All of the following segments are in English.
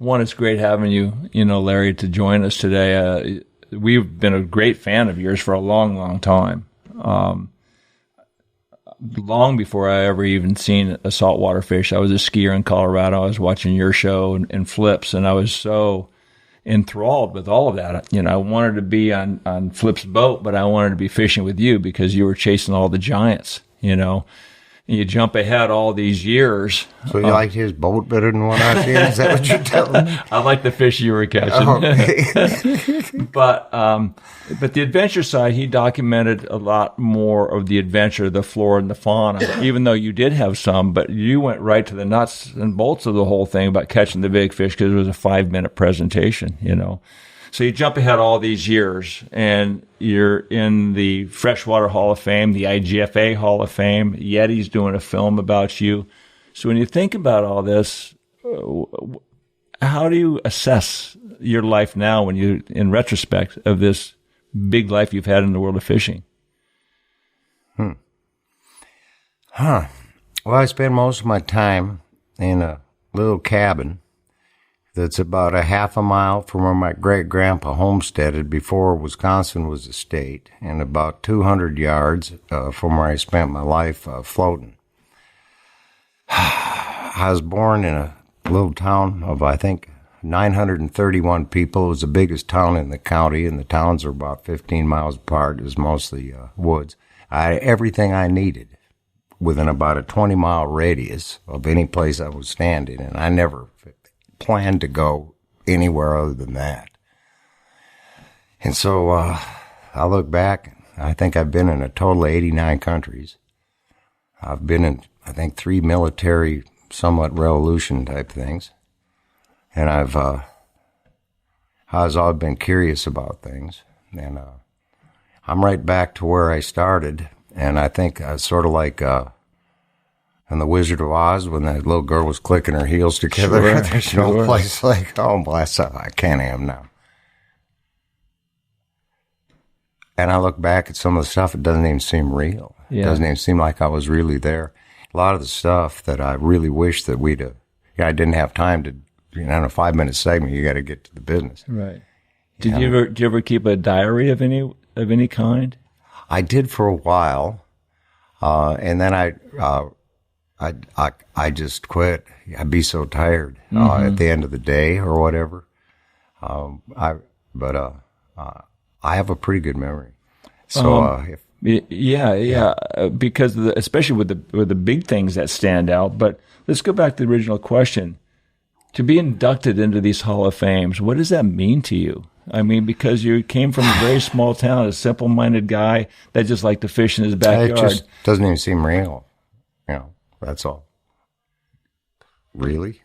One, it's great having you, Larry, to join us today. We've been a great fan of yours for a long, long time. Long before I ever even seen a saltwater fish. I was a skier in Colorado. I was watching your show and Flip's, and I was so enthralled with all of that. I wanted to be on Flip's boat, but I wanted to be fishing with you because you were chasing all the giants, You jump ahead all these years. So you liked his boat better than what I did? Is that what you're telling me? I like the fish you were catching. Okay. But the adventure side, he documented a lot more of the adventure, the flora and the fauna, even though you did have some, but you went right to the nuts and bolts of the whole thing about catching the big fish because it was a 5-minute presentation, So you jump ahead all these years, and you're in the Freshwater Hall of Fame, the IGFA Hall of Fame. Yeti's doing a film about you. So when you think about all this, how do you assess your life now when you, in retrospect, of this big life you've had in the world of fishing? Well, I spend most of my time in a little cabin that's about a half a mile from where my great-grandpa homesteaded before Wisconsin was a state, and about 200 yards from where I spent my life floating. I was born in a little town of, I think, 931 people. It was the biggest town in the county, and the towns are about 15 miles apart. It was mostly woods. I had everything I needed within about a 20-mile radius of any place I was standing, and I never planned to go anywhere other than that. And so I look back, I think I've been in a total of 89 countries. I've been in, I think, 3 military, somewhat revolution type things. And I've always been curious about things. And I'm right back to where I started. And I think I was sort of like in The Wizard of Oz, when that little girl was clicking her heels together. Sure, There's no place like, oh, bless her, I can't have now. And I look back at some of the stuff, it doesn't even seem real. Yeah. It doesn't even seem like I was really there. A lot of the stuff that I really wish that I didn't have time to, in a 5-minute segment, you got to get to the business. Right. Did you ever keep a diary of any kind? I did for a while. And then I just quit. I'd be so tired at the end of the day or whatever. I have a pretty good memory. So because especially with the big things that stand out. But let's go back to the original question. To be inducted into these Hall of Fames, what does that mean to you? I mean, because you came from a very small town, a simple-minded guy that just liked to fish in his backyard. It just doesn't even seem real. That's all. Really?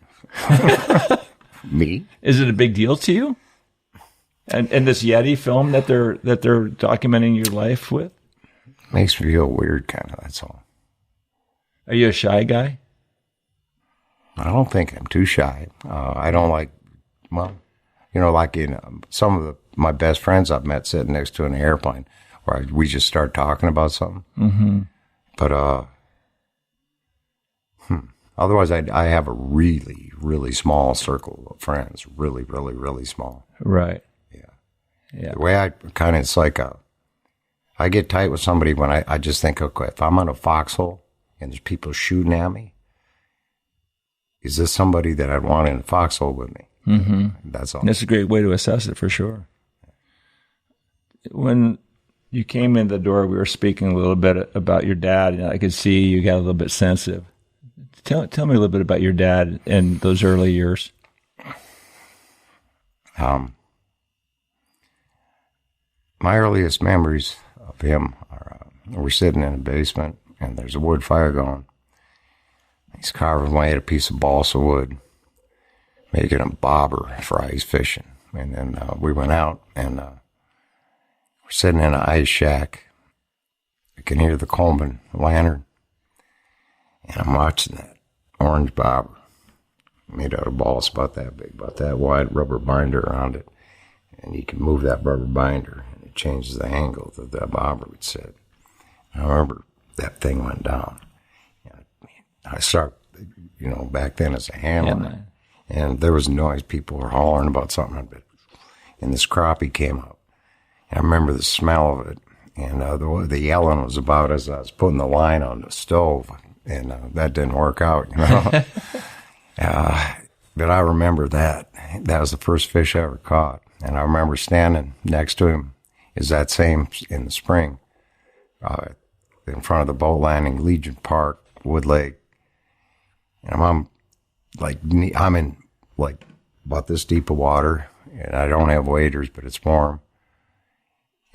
Me? Is it a big deal to you? And this Yeti film that they're documenting your life with? Makes me feel weird, kind of, that's all. Are you a shy guy? I don't think I'm too shy. I don't like, like in some of my best friends I've met sitting next to an airplane where we just start talking about something. Mm-hmm. But, otherwise, I have a really, really small circle of friends. Really, really, really small. Right. Yeah. The way it's like I get tight with somebody when I just think, okay, if I'm on a foxhole and there's people shooting at me, is this somebody that I'd want in a foxhole with me? Mm-hmm. That's all. That's a great way to assess it for sure. When you came in the door, we were speaking a little bit about your dad, and I could see you got a little bit sensitive. Tell me a little bit about your dad in those early years. My earliest memories of him are we're sitting in a basement, and there's a wood fire going. He's carving away at a piece of balsa wood, making a bobber for ice fishing. And then we went out, and we're sitting in an ice shack. I can hear the Coleman lantern, and I'm watching that orange bobber made out of balls about that big, about that wide, rubber binder around it. And you can move that rubber binder, and it changes the angle that that bobber would sit. I remember that thing went down. I start, back then as a handler, And there was noise. People were hollering about something. And this crappie came up. And I remember the smell of it. And the yelling was about as I was putting the line on the stove. And that didn't work out, you know. But I remember that. That was the first fish I ever caught. And I remember standing next to him is that same in the spring, in front of the boat landing, Legion Park, Wood Lake. And I'm in like about this deep of water, and I don't have waders, but it's warm.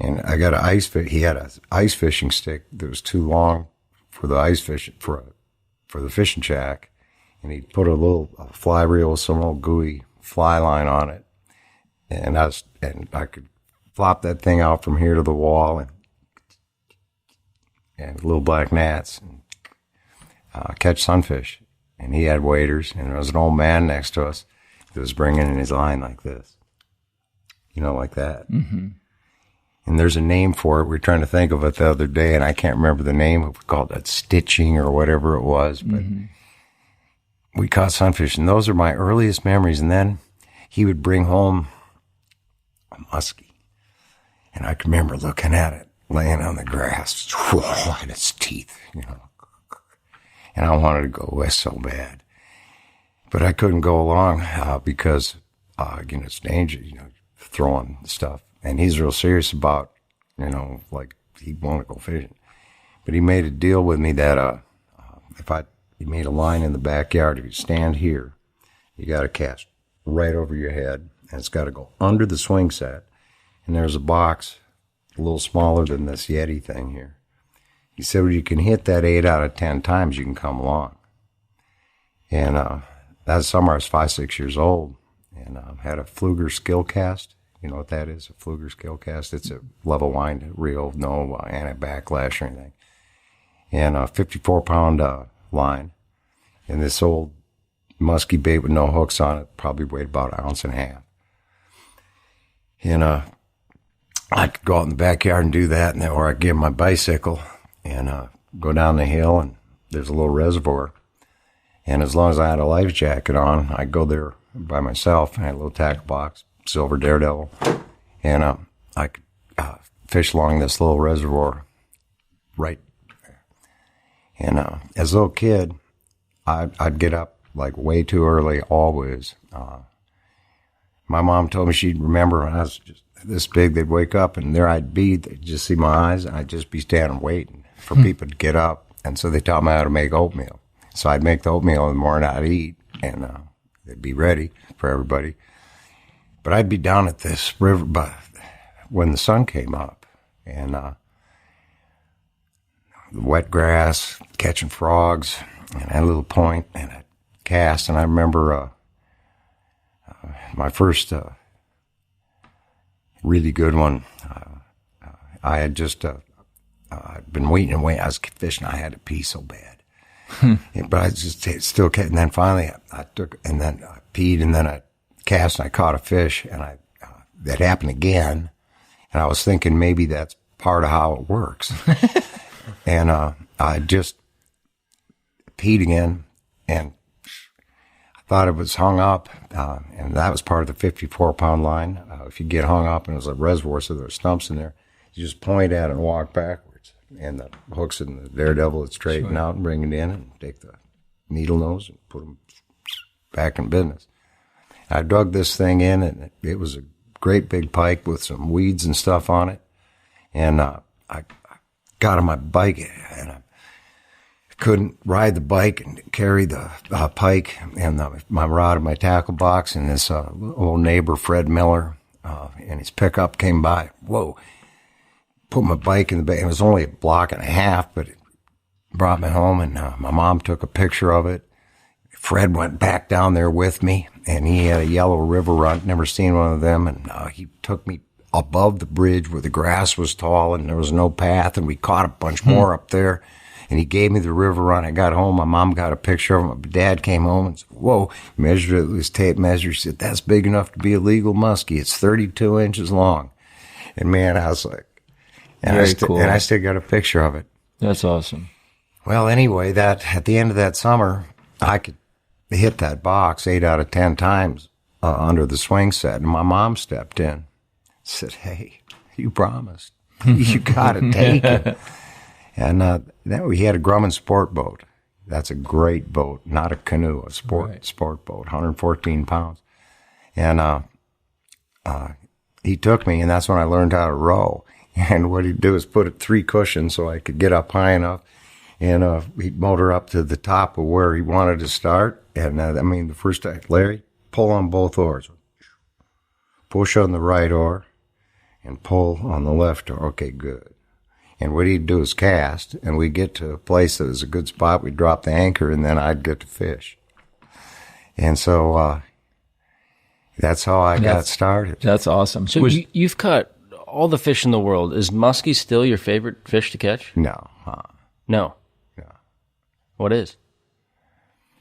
And I got an he had an ice fishing stick that was too long for the ice fishing, for the fishing shack. And he put a little fly reel with some old gooey fly line on it. And I could flop that thing out from here to the wall and little black gnats and catch sunfish. And he had waders, and there was an old man next to us that was bringing in his line like this, you know, like that. Mm-hmm. And there's a name for it. We were trying to think of it the other day, and I can't remember the name. We called it stitching or whatever it was, but we caught sunfish, and those are my earliest memories. And then he would bring home a muskie, and I can remember looking at it, laying on the grass, and its teeth, you know. And I wanted to go west so bad. But I couldn't go along because, it's dangerous, throwing stuff. And he's real serious about, like he wanted to go fishing. But he made a deal with me that he made a line in the backyard. If you stand here, you got to cast right over your head. And it's got to go under the swing set. And there's a box a little smaller than this Yeti thing here. He said, well, you can hit that 8 out of 10 times, you can come along. And that summer I was 5, 6 years old, and had a Fluger skill cast. You know what that is, a Fluger skill cast? It's a level wind reel, no anti-backlash or anything. And a 54-pound line. And this old musky bait with no hooks on it probably weighed about 1.5 ounces. And I could go out in the backyard and do that, or I'd get my bicycle and go down the hill, and there's a little reservoir. And as long as I had a life jacket on, I'd go there by myself. I had a little tackle box, silver daredevil, and I could fish along this little reservoir right there. And as a little kid, I'd get up like way too early always. My mom told me she'd remember when I was just this big, they'd wake up and there I'd be, they'd just see my eyes, and I'd just be standing waiting for people to get up. And so they taught me how to make oatmeal. So I'd make the oatmeal in the morning, I'd eat, and it'd be ready for everybody. But I'd be down at this river when the sun came up, and the wet grass, catching frogs, and I had a little point, and I'd cast. And I remember my first really good one. I had just I'd been waiting. I was fishing. I had to pee so bad, but I just still kept. And then finally, I took, and then I peed, and then I cast, and I caught a fish, and that happened again. And I was thinking maybe that's part of how it works. And I just peed again, and I thought it was hung up, and that was part of the 54-pound line. If you get hung up and it was a reservoir, so there were stumps in there, you just point at it and walk backwards. And the hooks in the daredevil would straighten out and bring it in and take the needle nose and put them back in business. I dug this thing in, and it was a great big pike with some weeds and stuff on it. And I got on my bike, and I couldn't ride the bike and carry the pike and my rod and my tackle box. And this old neighbor, Fred Miller, and his pickup came by. Whoa. Put my bike in the back. It was only 1.5 blocks, but it brought me home, and my mom took a picture of it. Fred went back down there with me, and he had a yellow river runt, never seen one of them, and he took me above the bridge where the grass was tall and there was no path, and we caught a bunch more up there, and he gave me the river runt. I got home, my mom got a picture of him. My dad came home and said, whoa, measured it with his tape measure. He said, that's big enough to be a legal muskie. It's 32 inches long. And man, I was like, and I still got a picture of it. That's awesome. Well, anyway, that at the end of that summer, I could, hit that box 8 out of 10 times under the swing set. And my mom stepped in, said, "Hey, you promised. You got to take it." And then we had a Grumman sport boat. That's a great boat, not a canoe, a sport boat, 114 pounds. And he took me, and that's when I learned how to row. And what he'd do is put 3 cushions so I could get up high enough, and he'd motor up to the top of where he wanted to start. And the first time, Larry, pull on both oars. Push on the right oar and pull on the left oar. Okay, good. And what he'd do is cast, and we'd get to a place that was a good spot. We'd drop the anchor, and then I'd get to fish. And so that's how I got started. That's awesome. So you've caught all the fish in the world. Is muskie still your favorite fish to catch? No. No. What is?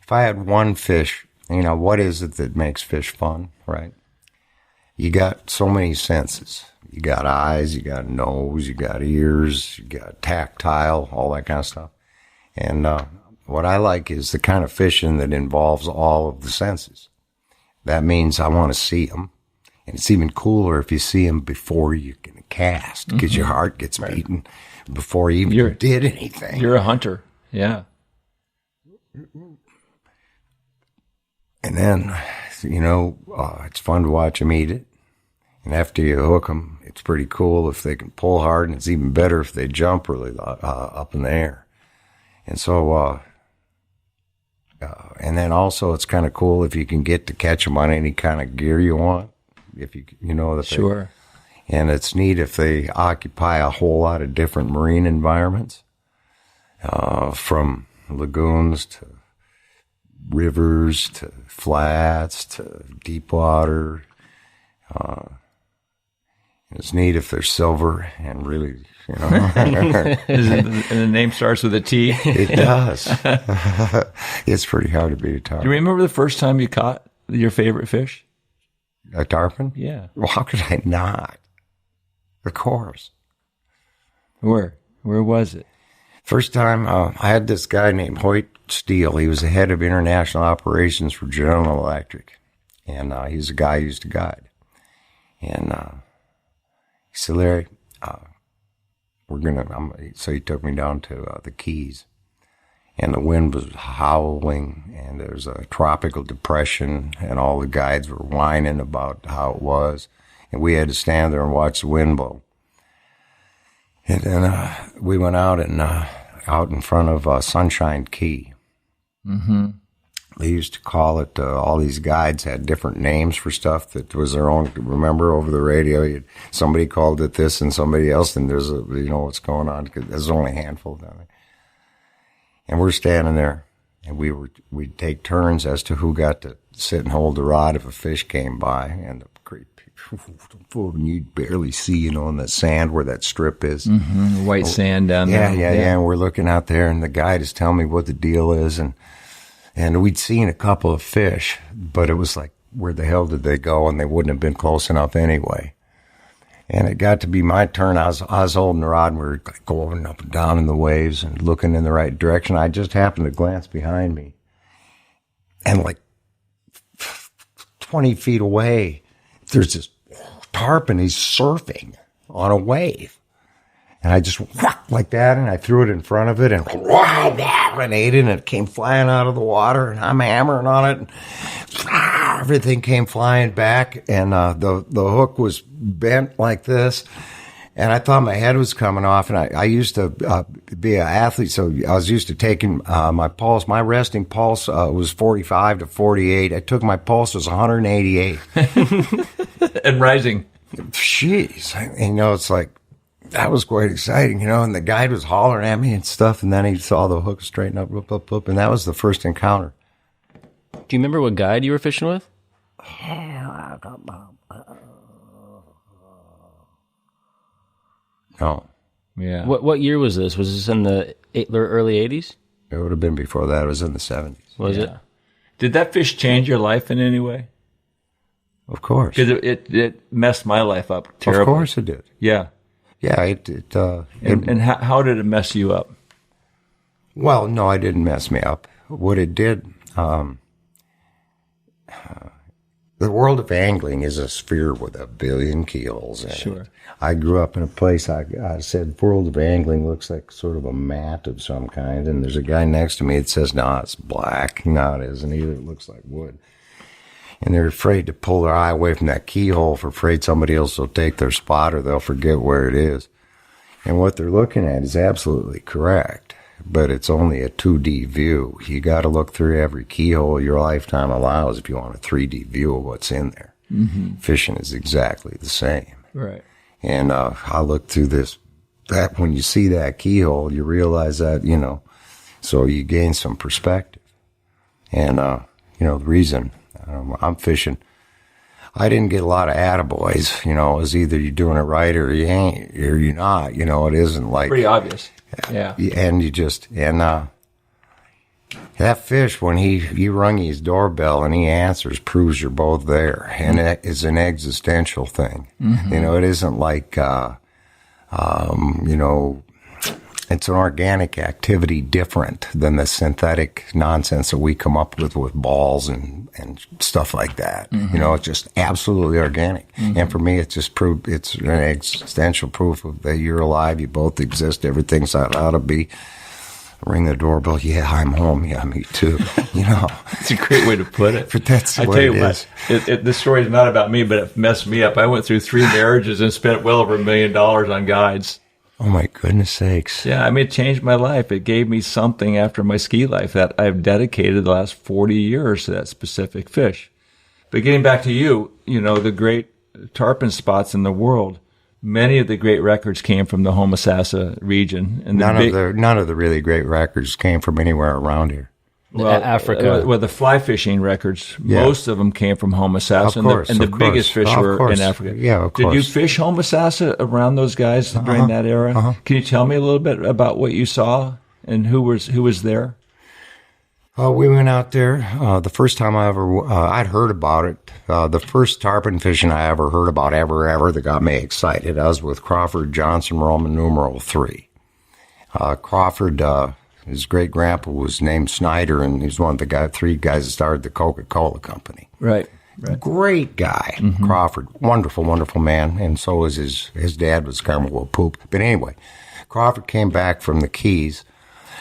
If I had one fish, what is it that makes fish fun, right? You got so many senses. You got eyes, you got nose, you got ears, you got tactile, all that kind of stuff. And what I like is the kind of fishing that involves all of the senses. That means I want to see them. And it's even cooler if you see them before you can cast, because your heart gets beaten before you even did anything. You're a hunter. Yeah. And then, it's fun to watch them eat it. And after you hook them, it's pretty cool if they can pull hard, and it's even better if they jump really up in the air. And so, and then also it's kind of cool if you can get to catch them on any kind of gear you want. If you know that. Sure. And it's neat if they occupy a whole lot of different marine environments, from lagoons to rivers to flats to deep water. It's neat if they're silver and really, and the name starts with a T. It does. It's pretty hard to beat a tarpon. Do you remember the first time you caught your favorite fish? A tarpon? Yeah. Well, how could I not? Of course. Where was it? First time, I had this guy named Hoyt Steele. He was the head of international operations for General Electric. And he's a guy who used to guide. And he said, "Larry, so he took me down to the Keys. And the wind was howling, and there was a tropical depression, and all the guides were whining about how it was. And we had to stand there and watch the wind blow. And then we went out in front of Sunshine Key. Mm-hmm. They used to call it, all these guides had different names for stuff that was their own. Remember, over the radio, somebody called it this and somebody else, and there's what's going on, because there's only a handful down there. And we're standing there, and we'd take turns as to who got to sit and hold the rod if a fish came by, and the great people, and you'd barely see, in the sand where that strip is. Mm-hmm. White sand down there. Yeah. And we're looking out there, and the guide is telling me what the deal is, and we'd seen a couple of fish, but it was like, where the hell did they go? And they wouldn't have been close enough anyway. And it got to be my turn. I was holding the rod, and we were going up and down in the waves and looking in the right direction. I just happened to glance behind me. And like 20 feet away, there's this tarpon. He's surfing on a wave. And I just whacked like that, and I threw it in front of it, and ate it, and it came flying out of the water, and I'm hammering on it, and everything came flying back, and the hook was bent like this, and I thought my head was coming off, and I used to be an athlete, so I was used to taking my pulse. My resting pulse was 45 to 48. I took my pulse, it was 188. And rising. Jeez. And, it's like, that was quite exciting, and the guide was hollering at me and stuff, and then he saw the hook straighten up, and that was the first encounter. Do you remember what guide you were fishing with? No. Yeah. What year was this? Was this in the early 80s? It would have been before that. It was in the 70s. Was it? Did that fish change your life in any way? Of course. Because it messed my life up terribly. Of course it did. Yeah. Yeah, and how did it mess you up? Well, no, it didn't mess me up. What it did, The world of angling is a sphere with a billion keyholes in Sure. it. I grew up in a place, I said, world of angling looks like sort of a mat of some kind. And there's a guy next to me that says, no, it's black. No, it isn't either. It looks like wood. And they're afraid to pull their eye away from that keyhole for afraid somebody else will take their spot or they'll forget where it is. And what they're looking at is absolutely correct, but it's only a 2D view. You got to look through every keyhole your lifetime allows if you want a 3D view of what's in there. Mm-hmm. Fishing is exactly the same. Right. And I look through that when you see that keyhole, you realize that, so you gain some perspective. And, the reason I'm fishing, I didn't get a lot of attaboys, it was either you're doing it right or you ain't, or you're not, it isn't like. Pretty obvious. Yeah. And that fish, when you rung his doorbell and he answers, proves you're both there. And it is an existential thing. Mm-hmm. It isn't like, it's an organic activity different than the synthetic nonsense that we come up with balls and stuff like that. Mm-hmm. It's just absolutely organic. Mm-hmm. And for me, it's just proof, it's an existential proof of that you're alive, you both exist, everything's how it ought to be. Ring the doorbell, yeah, I'm home, yeah, me too. It's a great way to put it. But that's I what tell you it what, is. This story is not about me, but it messed me up. I went through 3 marriages and spent well over $1 million on guides. Oh, my goodness sakes. Yeah, it changed my life. It gave me something after my ski life that I've dedicated the last 40 years to that specific fish. But getting back to you, the great tarpon spots in the world, many of the great records came from the Homosassa region. And none of the really great records came from anywhere around here. Well, Africa. The fly fishing records, most of them came from Homosassa. Of course, and the biggest fish were in Africa. Yeah, of course. Did you fish Homosassa around those guys during that era? Uh-huh. Can you tell me a little bit about what you saw and who was there? We went out there. The first time I'd heard about it. The first tarpon fishing I ever heard about ever that got me excited. I was with Crawford Johnson, Roman numeral 3. Crawford, his great-grandpa was named Snyder, and he was one of the 3 guys that started the Coca-Cola company. Right. Great guy, mm-hmm. Crawford. Wonderful, wonderful man. And so was his dad was Carmel Poop. But anyway, Crawford came back from the Keys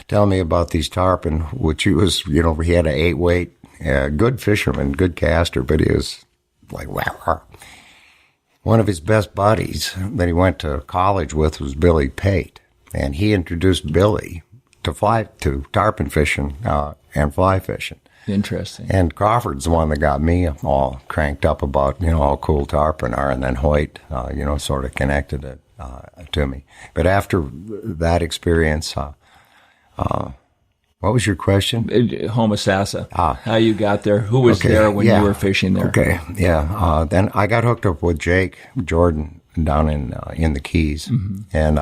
telling me about these tarpon, which he was, he had an 8-weight, good fisherman, good caster, but he was like, wow. One of his best buddies that he went to college with was Billy Pate. And he introduced Billy to tarpon fishing and fly fishing. Interesting. And Crawford's the one that got me all cranked up about how cool tarpon are, and then Hoyt sort of connected it to me. But after that experience, what was your question? Homosassa. How you got there? Who was there when you were fishing there? Okay, yeah. Then I got hooked up with Jake Jordan down in the Keys, mm-hmm. and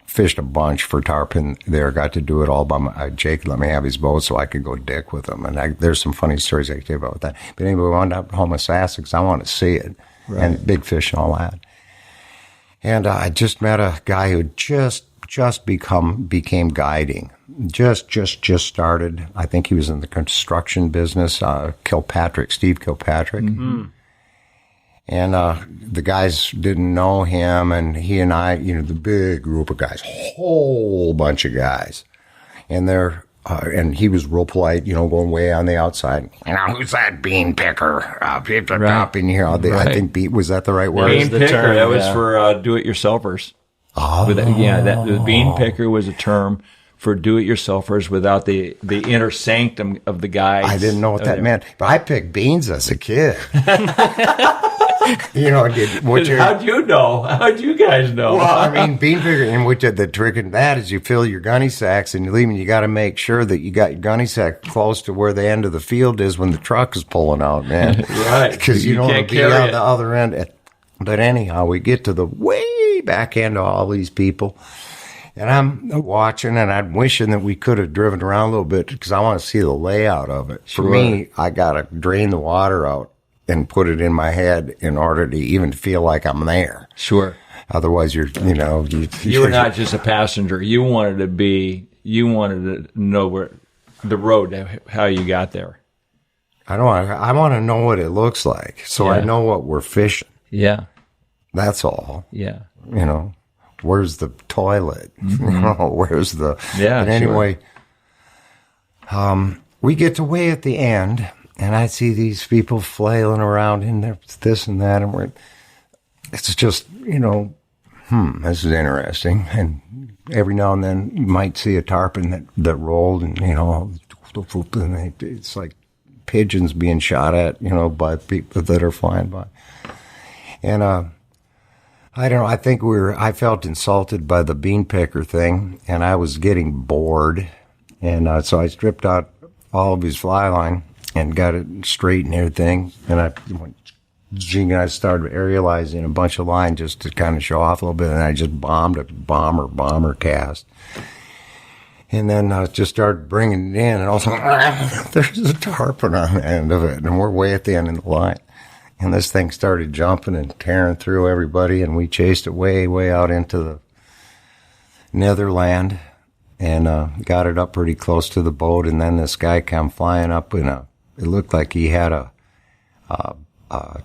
fished a bunch for tarpon there. Got to do it all by Jake let me have his boat so I could go dick with him. And there's some funny stories I can tell you about that. But anyway, we wound up at Homosassa because I want to see it. Right. And big fish and all that. And I just met a guy who just became guiding. Just started. I think he was in the construction business. Steve Kilpatrick. Mm-hmm. And the guys didn't know him, and he and I, the big group of guys, whole bunch of guys. And and he was real polite, going way on the outside. Who's that bean picker up in here? I think was that the right word? Bean picker, that was for do-it-yourselfers. Oh. The bean picker was a term for do-it-yourselfers without the inner sanctum of the guys. I didn't know what that meant, but I picked beans as a kid. How'd you know? How'd you guys know? Well, bean picker, and the trick in that is you fill your gunny sacks and you leave them. You got to make sure that you got your gunny sack close to where the end of the field is when the truck is pulling out, man. Right. Because you don't want to be on the other end. But anyhow, we get to the way back end of all these people. And I'm watching, and I'm wishing that we could have driven around a little bit because I want to see the layout of it. Sure. For me, I got to drain the water out and put it in my head in order to even feel like I'm there. Sure. Otherwise, you were not just a passenger. You wanted to know where the road, how you got there. I want to know what it looks like, so I know what we're fishing. Yeah. That's all. Yeah. You know, where's the toilet? Mm-hmm. You know, where's the... Yeah, But anyway, we get to way at the end, and I see these people flailing around in there, this and that, and it's just, you know, this is interesting. And every now and then you might see a tarpon that rolled, and, you know, and it's like pigeons being shot at, you know, by people that are flying by. And I don't know, I felt insulted by the bean picker thing, and I was getting bored. And so I stripped out all of his fly line and got it straight and everything. And I started aerializing a bunch of line just to kind of show off a little bit. And I just bombed a bomber cast. And then I just started bringing it in, and all of a sudden, there's a tarpon on the end of it, and we're way at the end of the line. And this thing started jumping and tearing through everybody, and we chased it way, way out into the netherland, and got it up pretty close to the boat. And then this guy came flying up it looked like he had a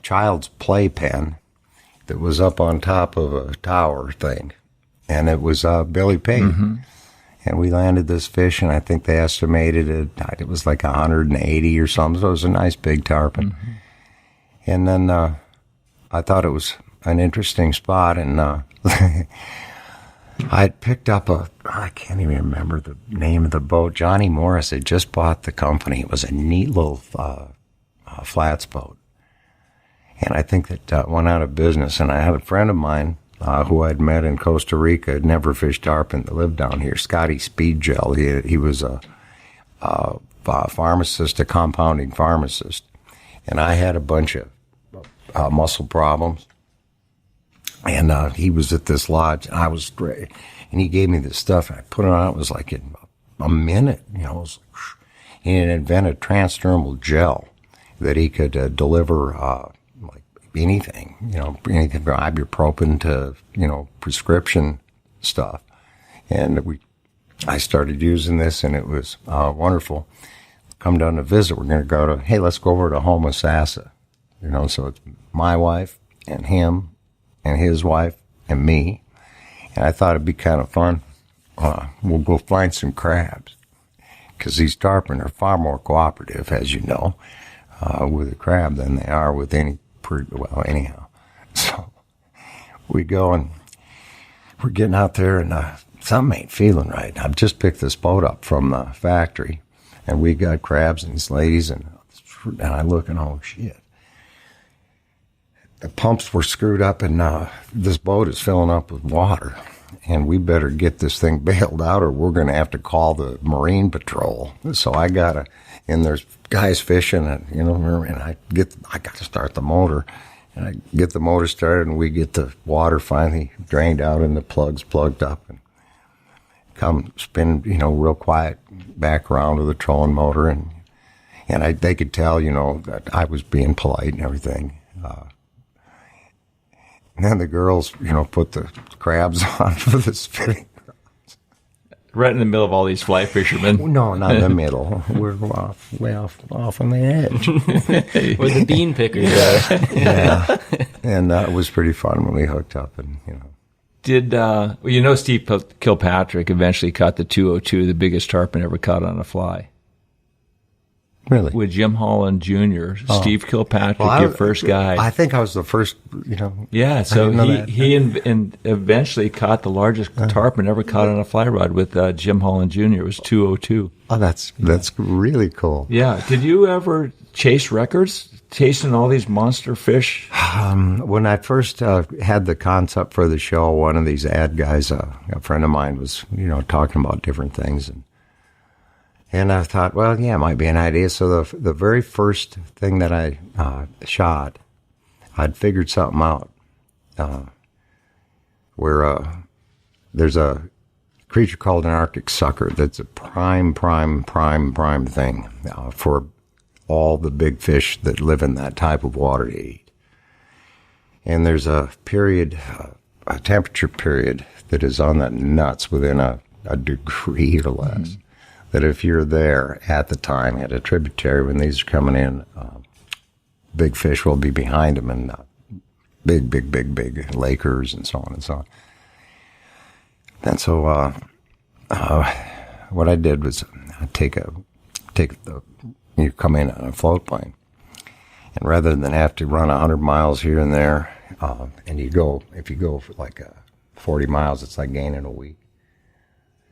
child's playpen that was up on top of a tower thing, and it was Billy Pig. Mm-hmm. And we landed this fish, and I think they estimated it was like 180 or something, so it was a nice big tarpon. Mm-hmm. And then I thought it was an interesting spot, and I'd picked up I can't even remember the name of the boat. Johnny Morris had just bought the company. It was a neat little flats boat. And I think that went out of business, and I had a friend of mine who I'd met in Costa Rica, had never fished tarpon, that lived down here, Scotty Speedgel. He was a pharmacist, a compounding pharmacist. And I had a bunch of muscle problems. And he was at this lodge, and I was great. And he gave me this stuff, and I put it on. It was like in a minute, you know. It was he had invented transdermal gel that he could deliver like anything, you know, anything from ibuprofen to, you know, prescription stuff. And I started using this, and it was wonderful. Come down to visit, we're going to hey, let's go over to Homosassa. You know, so it's my wife and him and his wife and me. And I thought it'd be kind of fun. We'll go find some crabs, because these tarpon are far more cooperative, as you know, with a crab than they are with anyhow. So we go, and we're getting out there, and something ain't feeling right. I've just picked this boat up from the factory, and we got crabs and these ladies, and I look, and oh shit. The pumps were screwed up, and this boat is filling up with water, and we better get this thing bailed out, or we're going to have to call the Marine Patrol. So I got and there's guys fishing, and you know, and I got to start the motor, and I get the motor started, and we get the water finally drained out, and the plugs plugged up, and come spin, you know, real quiet back around to the trolling motor, and they could tell, you know, that I was being polite and everything. And then the girls, you know, put the crabs on for the spinning. Right in the middle of all these fly fishermen. No, not in the middle. We're way off on the edge. Where the bean pickers are. Yeah. And it was pretty fun when we hooked up, and, you know. Did, you know, Steve Kilpatrick eventually caught the 202, the biggest tarpon ever caught on a fly. Really? With Jim Holland Jr., Steve Kilpatrick, your first guy. I think I was the first, you know. Yeah, so he eventually caught the largest tarpon ever caught on a fly rod with Jim Holland Jr. It was 202. Oh, that's really cool. Yeah. Did you ever chase records, chasing all these monster fish? When I first had the concept for the show, one of these ad guys, a friend of mine, was, you know, talking about different things, and I thought, well, yeah, it might be an idea. So the very first thing that I shot, I'd figured something out, where there's a creature called an Arctic sucker that's a prime thing for all the big fish that live in that type of water to eat. And there's a period, a temperature period that is on that nuts within a degree or less. that if you're there at the time at a tributary when these are coming in, big fish will be behind them, and big Lakers and so on and so on. And so what I did was you come in on a float plane, and rather than have to run 100 miles here and there, and if you go for like 40 miles, it's like gaining a week.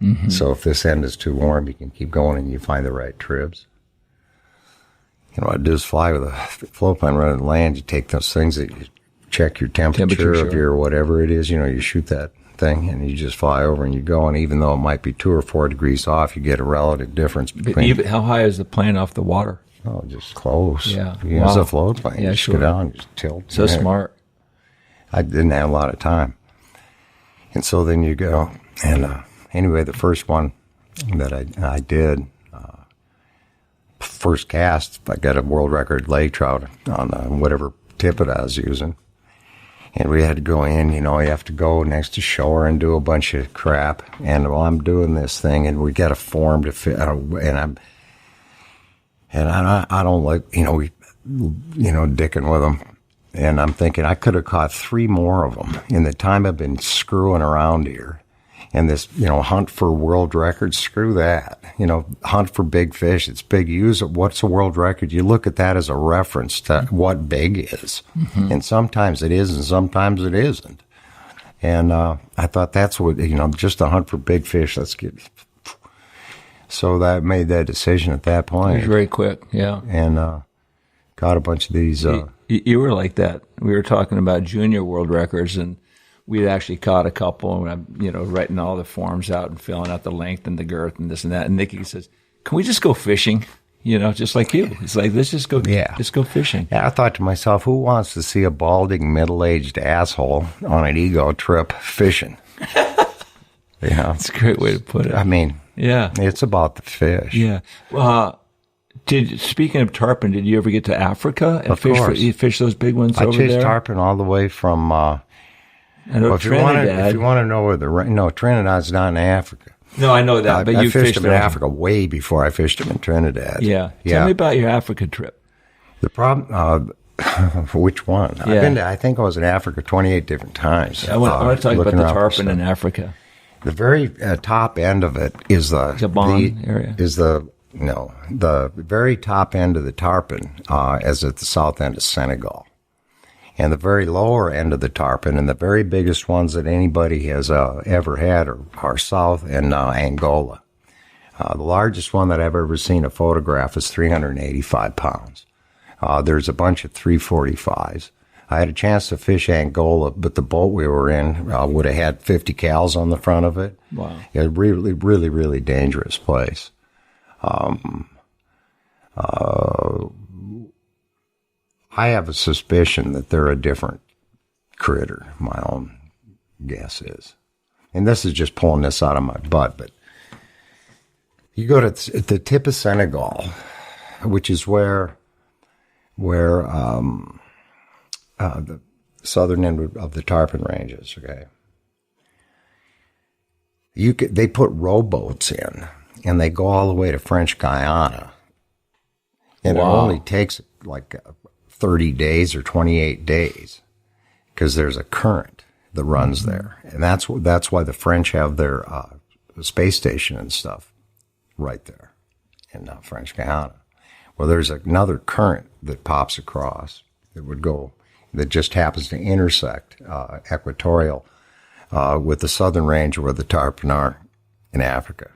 Mm-hmm. So if this end is too warm, you can keep going and you find the right tribs. What I do is fly with a float plane rather than land. You take those things that you check your temperature of your whatever it is. You shoot that thing and you just fly over and you go. And even though it might be 2 or 4 degrees off, you get a relative difference between. How high is the plane off the water? Oh, just close. Yeah. It's a float plane. Yeah, just go down, just tilt. So smart. I didn't have a lot of time. And so then you go. And anyway, the first one that I did, first cast, I got a world record lake trout on whatever tippet I was using. And we had to go in, you have to go next to shore and do a bunch of crap. And while I'm doing this thing, and we got a form to fit, and I don't like, dicking with them. And I'm thinking I could have caught 3 more of them in the time I've been screwing around here. And this, hunt for world records, screw that. Hunt for big fish. It's big. Use it. What's a world record? You look at that as a reference to what big is. Mm-hmm. And sometimes it is and sometimes it isn't. And I thought that's what, just a hunt for big fish. Let's get. So I made that decision at that point. It was very quick, yeah. And caught a bunch of these. You were like that. We were talking about junior world records, and we'd actually caught a couple, and I'm, writing all the forms out and filling out the length and the girth and this and that. And Nikki says, "Can we just go fishing?" Just like you. It's like, let's just go. Yeah. Let's go fishing. Yeah, I thought to myself, who wants to see a balding middle-aged asshole on an ego trip fishing? It's a great way to put it. I mean, yeah, it's about the fish. Yeah. Speaking of tarpon, did you ever get to Africa and fish those big ones over there? I chased tarpon all the way from. Trinidad. If you want to know where Trinidad's not in Africa. No, I know that, but you fished them in Africa way before I fished them in Trinidad. Yeah. Tell me about your Africa trip. The problem, which one? Yeah. I think I was in Africa 28 different times. I want to talk about the tarpon in Africa. The very top end of it is the Gabon area. The very top end of the tarpon is at the south end of Senegal. And the very lower end of the tarpon, and the very biggest ones that anybody has ever had are south in Angola. The largest one that I've ever seen a photograph is 385 pounds. There's a bunch of 345s. I had a chance to fish Angola, but the boat we were in would have had 50 cals on the front of it. Wow. It's a really, really, really dangerous place. I have a suspicion that they're a different critter, my own guess is. And this is just pulling this out of my butt, but you go to the tip of Senegal, which is where the southern end of the tarpon ranges, okay? They put rowboats in, and they go all the way to French Guiana. And It only takes like 30 days or 28 days because there's a current that runs there. And that's why the French have their space station and stuff right there in French Guiana. Well, there's another current that pops across that just happens to intersect equatorial with the southern range where the tarpon are in Africa.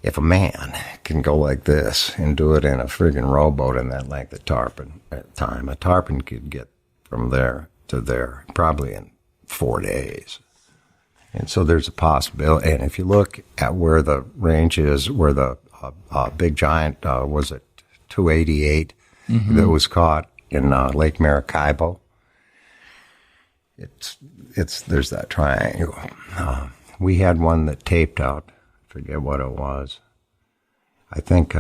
If a man can go like this and do it in a friggin' rowboat in that length of tarpon at time, a tarpon could get from there to there probably in 4 days. And so there's a possibility. And if you look at where the range is, where the big giant was at 288 that was caught in Lake Maracaibo, there's that triangle. We had one that taped out. Forget what it was. I think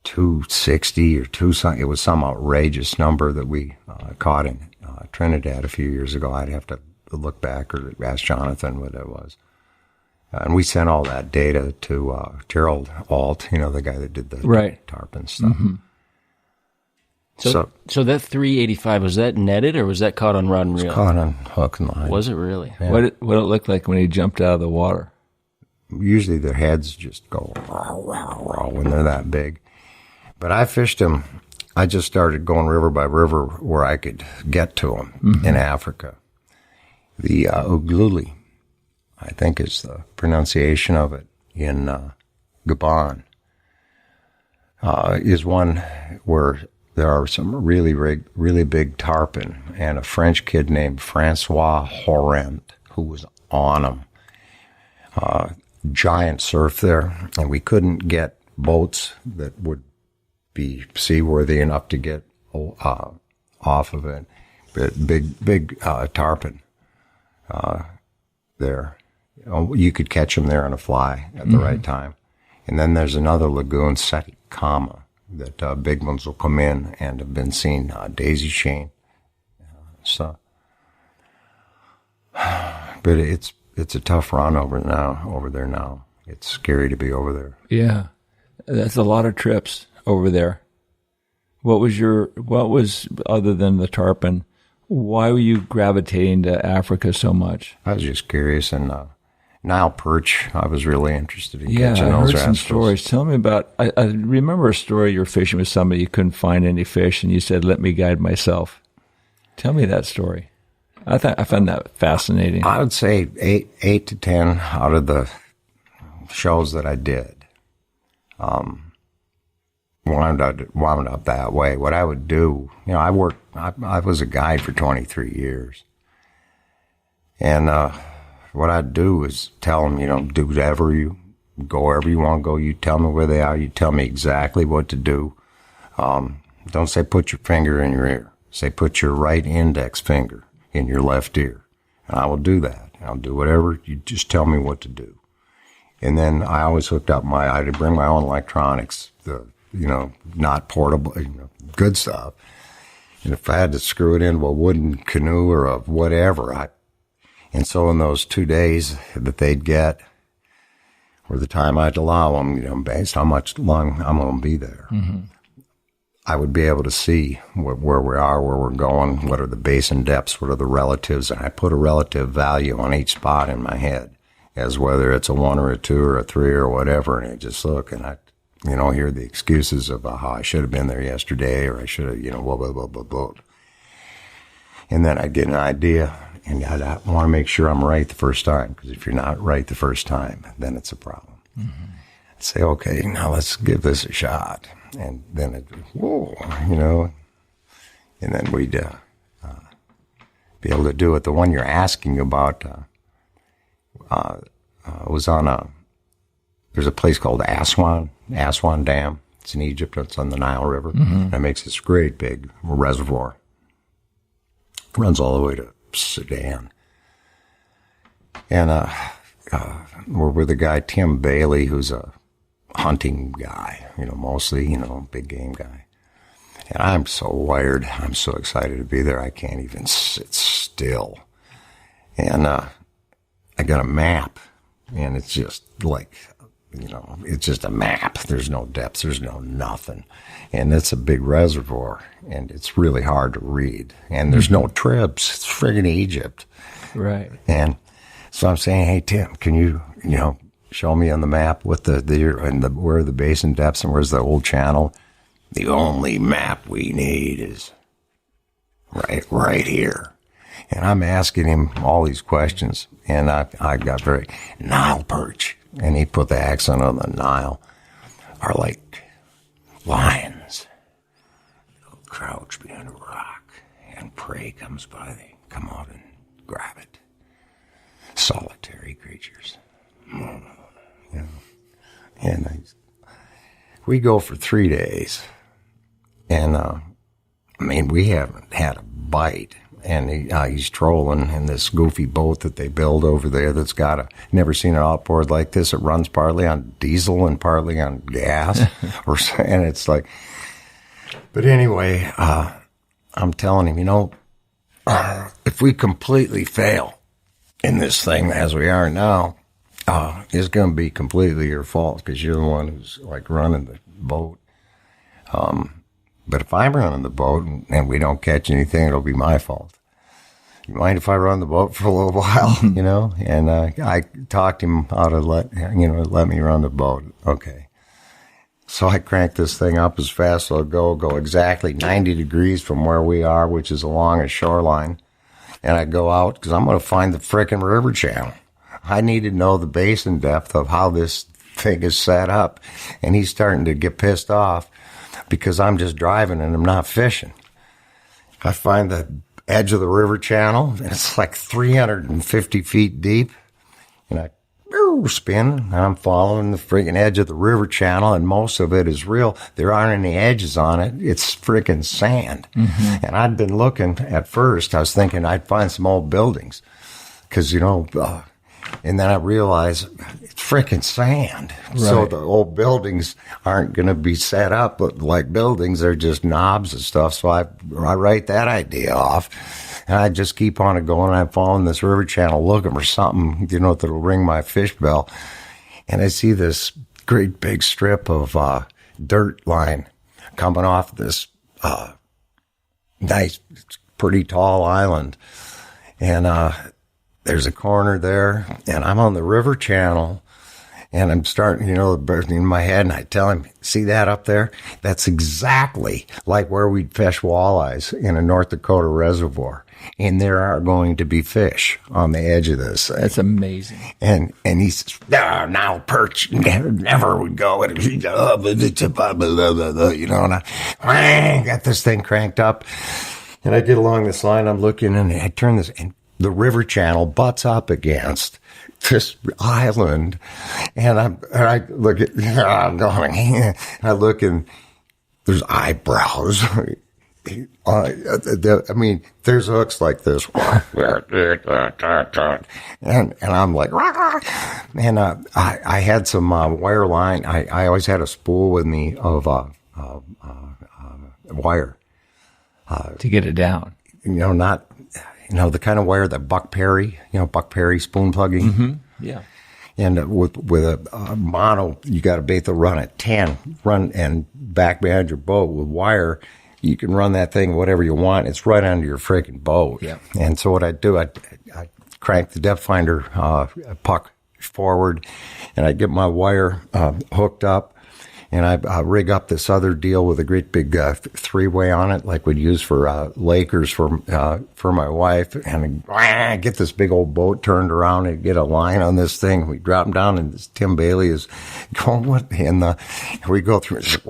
260 or it was some outrageous number that we caught in Trinidad a few years ago. I'd have to look back or ask Jonathan what it was. And we sent all that data to Gerald Alt, the guy that did the Tarpon stuff. Mm-hmm. So that 385, was that netted or was that caught on rod and reel? It was caught on hook and line. Was it really? Yeah. What it looked like when he jumped out of the water? Usually their heads just go row, row, row when they're that big. But I fished them. I just started going river by river where I could get to them in Africa. The Ugluli, I think is the pronunciation of it, in Gabon, is one where there are some really big tarpon, and a French kid named Francois Horrent who was on them. Giant surf there, and we couldn't get boats that would be seaworthy enough to get off of it. But big tarpon there. You could catch them there on a fly at the right time. And then there's another lagoon, Setikama, that big ones will come in and have been seen, daisy chain. But it's a tough run over there now. It's scary to be over there. Yeah, that's a lot of trips over there. What was other than the tarpon? Why were you gravitating to Africa so much? I was just curious, and Nile perch. I was really interested in catching I those heard some stories. Tell me about. I remember a story. You were fishing with somebody, you couldn't find any fish, and you said, "Let me guide myself." Tell me that story. I found that fascinating. I would say 8 to 10 out of the shows that I did wound up that way. What I would do, I was a guide for 23 years. And what I'd do is tell them, do whatever go wherever you want to go. You tell me where they are. You tell me exactly what to do. Don't say put your finger in your ear. Say put your right index finger in your left ear. And I will do that. I'll do whatever. You just tell me what to do. And then I always hooked up I had to bring my own electronics, not portable, good stuff. And if I had to screw it into a wooden canoe or a whatever, and so in those 2 days that they'd get, or the time I'd allow them, based on how much long I'm going to be there, I would be able to see where we are, where we're going, what are the basin depths, what are the relatives, and I put a relative value on each spot in my head, as whether it's a 1 or a 2 or a 3 or whatever, and I just look, and I hear the excuses of how I should have been there yesterday, or I should have, blah, blah, blah, blah, blah. And then I'd get an idea, and I want to make sure I'm right the first time, because if you're not right the first time, then it's a problem. I'd say, okay, now let's give this a shot. And then and then we'd be able to do it. The one you're asking about was on there's a place called Aswan Dam. It's in Egypt. It's on the Nile River. And it makes this great big reservoir. Runs all the way to Sudan. And we're with a guy, Tim Bailey, who's a hunting guy, mostly, big game guy. And I'm so wired. I'm so excited to be there. I can't even sit still. And I got a map, and it's just like, it's just a map. There's no depth. There's no nothing. And it's a big reservoir, and it's really hard to read. And there's no trips. It's friggin' Egypt. Right. And so I'm saying, hey, Tim, can you, show me on the map what where are the basin depths and where's the old channel? The only map we need is right here. And I'm asking him all these questions, and I got very Nile perch, and he put the accent on the Nile, are like lions. They'll crouch behind a rock, and prey comes by. They come out and grab it. Solitary creatures. And we go for 3 days, and we haven't had a bite. And he's trolling in this goofy boat that they build over there that's got never seen an outboard like this. It runs partly on diesel and partly on gas, and it's like. But anyway, I'm telling him, if we completely fail in this thing as we are now, it's going to be completely your fault because you're the one who's like running the boat. But if I'm running the boat and we don't catch anything, it'll be my fault. You mind if I run the boat for a little while, you know? And I talked him out of let me run the boat. Okay. So I cranked this thing up as fast as I'll go exactly 90 degrees from where we are, which is along a shoreline. And I go out because I'm going to find the frickin' river channel. I need to know the basin depth of how this thing is set up. And he's starting to get pissed off because I'm just driving and I'm not fishing. I find the edge of the river channel, and it's like 350 feet deep. And I spin, and I'm following the freaking edge of the river channel, and most of it is real. There aren't any edges on it. It's freaking sand. Mm-hmm. And I'd been looking at first. I was thinking I'd find some old buildings because, and then I realized it's freaking sand. Right. So the old buildings aren't going to be set up like buildings. They're just knobs and stuff. So I write that idea off. And I just keep on going. I'm following this river channel looking for something, that'll ring my fish bell. And I see this great big strip of dirt line coming off this nice, pretty tall island. And there's a corner there, and I'm on the river channel, and I'm starting, in my head, and I tell him, see that up there? That's exactly like where we'd fish walleyes in a North Dakota reservoir. And there are going to be fish on the edge of this thing. That's amazing. And he says, Nile perch never would go. And I got this thing cranked up. And I get along this line, I'm looking, and I turn this, and the river channel butts up against this island. And I look at, I look, and there's eyebrows. There's hooks like this. And I'm like, and I had some wire line. I always had a spool with me of wire. To get it down. The kind of wire that Buck Perry spoon plugging. Mm-hmm. Yeah. And with a mono, you got to bait the run at 10, run and back behind your boat with wire. You can run that thing whatever you want. It's right under your freaking boat. Yeah. And so what I do, I crank the depth finder puck forward, and I get my wire hooked up, and I rig up this other deal with a great big three-way on it, like we'd use for Lakers for my wife, and I get this big old boat turned around and get a line on this thing. We drop them down, and this Tim Bailey is going, and we go through it.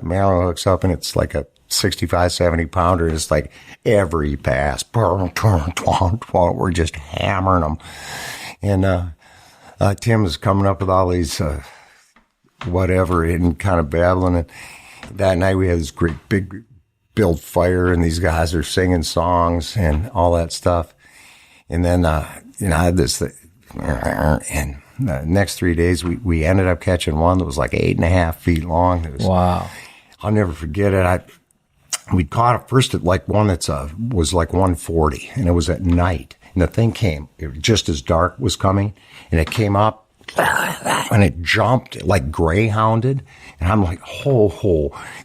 Marrow hooks up, and it's like a 65, 70 pounder. It's like every pass, we're just hammering them. And Tim is coming up with all these whatever and kind of babbling. And that night we had this great big build fire, and these guys are singing songs and all that stuff. And then I had this thing, and the next 3 days we ended up catching one that was like 8.5 feet long. Wow. I'll never forget it. We caught it first at like one that's was like 140, and it was at night. And the thing came, just as dark was coming, and it came up, and it jumped like greyhounded. And I'm like,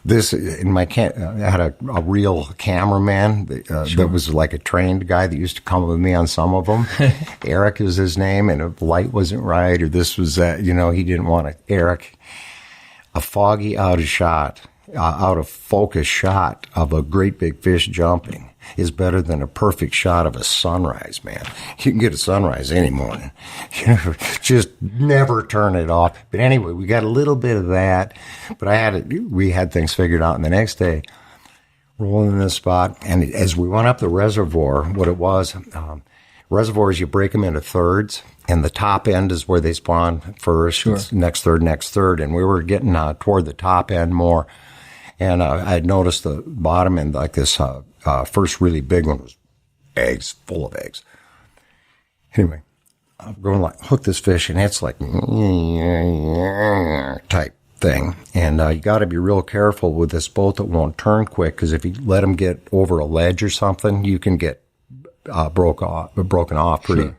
this, and I had a real cameraman that was like a trained guy that used to come with me on some of them. Eric is his name, and if light wasn't right, or this was that, he didn't want it. Eric, a foggy out of focus shot of a great big fish jumping is better than a perfect shot of a sunrise, man. You can get a sunrise any morning. Just never turn it off. But anyway, we got a little bit of that, but we had things figured out. And the next day, rolling in this spot, and as we went up the reservoir, what it was, reservoirs, you break them into thirds, and the top end is where they spawn first. Sure. Next third. And we were getting toward the top end more. And I had noticed the bottom end, like this first really big one was eggs, full of eggs. Anyway, I'm going like, hook this fish, and it's like type thing. And you got to be real careful with this boat that won't turn quick, because if you let them get over a ledge or something, you can get broken off pretty. Sure.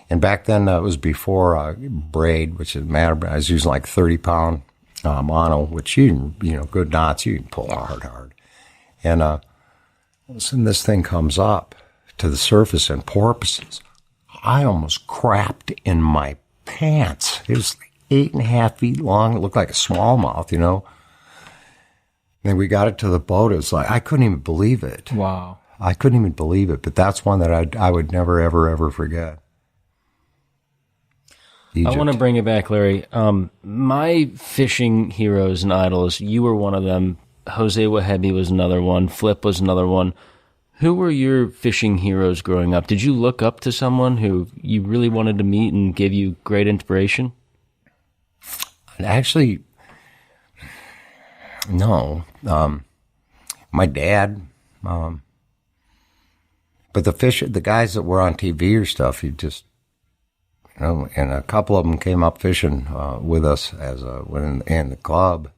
And back then, it was before braid, which didn't matter, but I was using like 30-pound mono, which good knots, you can pull hard. And all of a sudden, this thing comes up to the surface and porpoises. I almost crapped in my pants. It was like 8.5 feet long. It looked like a smallmouth, Then we got it to the boat. It was like, I couldn't even believe it. Wow. I couldn't even believe it, but that's one that I would never, ever, ever forget. Egypt. I want to bring it back, Larry. My fishing heroes and idols, you were one of them. Jose Wahebi was another one. Flip was another one. Who were your fishing heroes growing up? Did you look up to someone who you really wanted to meet and gave you great inspiration? Actually, no. My dad, but the guys that were on TV or stuff, you just, and a couple of them came up fishing with us in the club,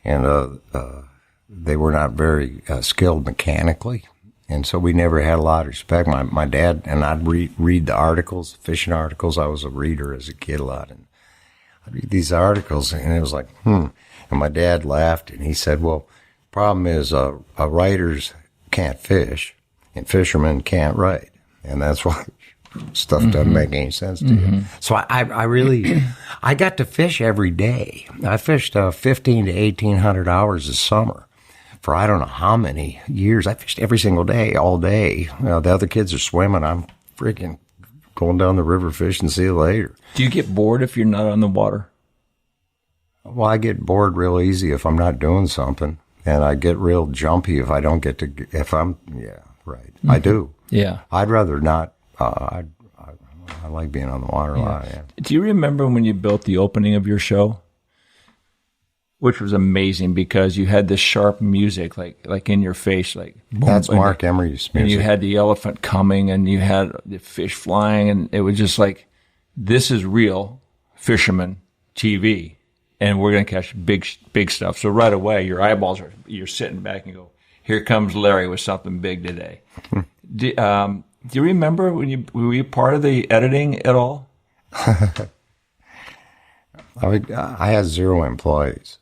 and they were not very skilled mechanically, and so we never had a lot of respect. My dad and I'd read the articles, fishing articles. I was a reader as a kid a lot, and I'd read these articles, and it was like, And my dad laughed, and he said, "Well, problem is, writers can't fish, and fishermen can't write, and that's why." Stuff doesn't make any sense to you. So I really, I got to fish every day. I fished 15 to 1,800 hours a summer for I don't know how many years. I fished every single day, all day. The other kids are swimming. I'm freaking going down the river fishing. See you later. Do you get bored if you're not on the water? Well, I get bored real easy if I'm not doing something. And I get real jumpy if I don't get to, I do. Yeah. I'd rather not. I like being on the water a lot. Yeah. Do you remember when you built the opening of your show, which was amazing because you had this sharp music like in your face, like boom, that's Mark Emery's music. And you had the elephant coming, and you had the fish flying, and it was just like, this is real fisherman TV, and we're gonna catch big stuff. So right away, your eyeballs you're sitting back and go, here comes Larry with something big today. Do you remember were you part of the editing at all? I had 0 employees.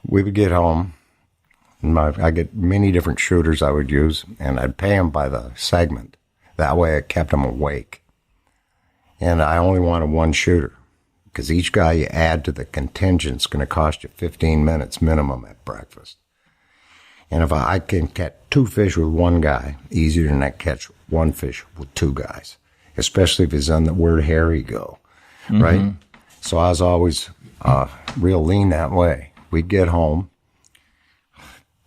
We would get home, and I get many different shooters I would use, and I'd pay them by the segment. That way it kept them awake. And I only wanted one shooter, because each guy you add to the contingent's going to cost you 15 minutes minimum at breakfast. And if I can catch 2 fish with one guy, easier than I catch 1 fish with 2 guys, especially if it's on the word Harry go, right? So I was always real lean that way. We'd get home,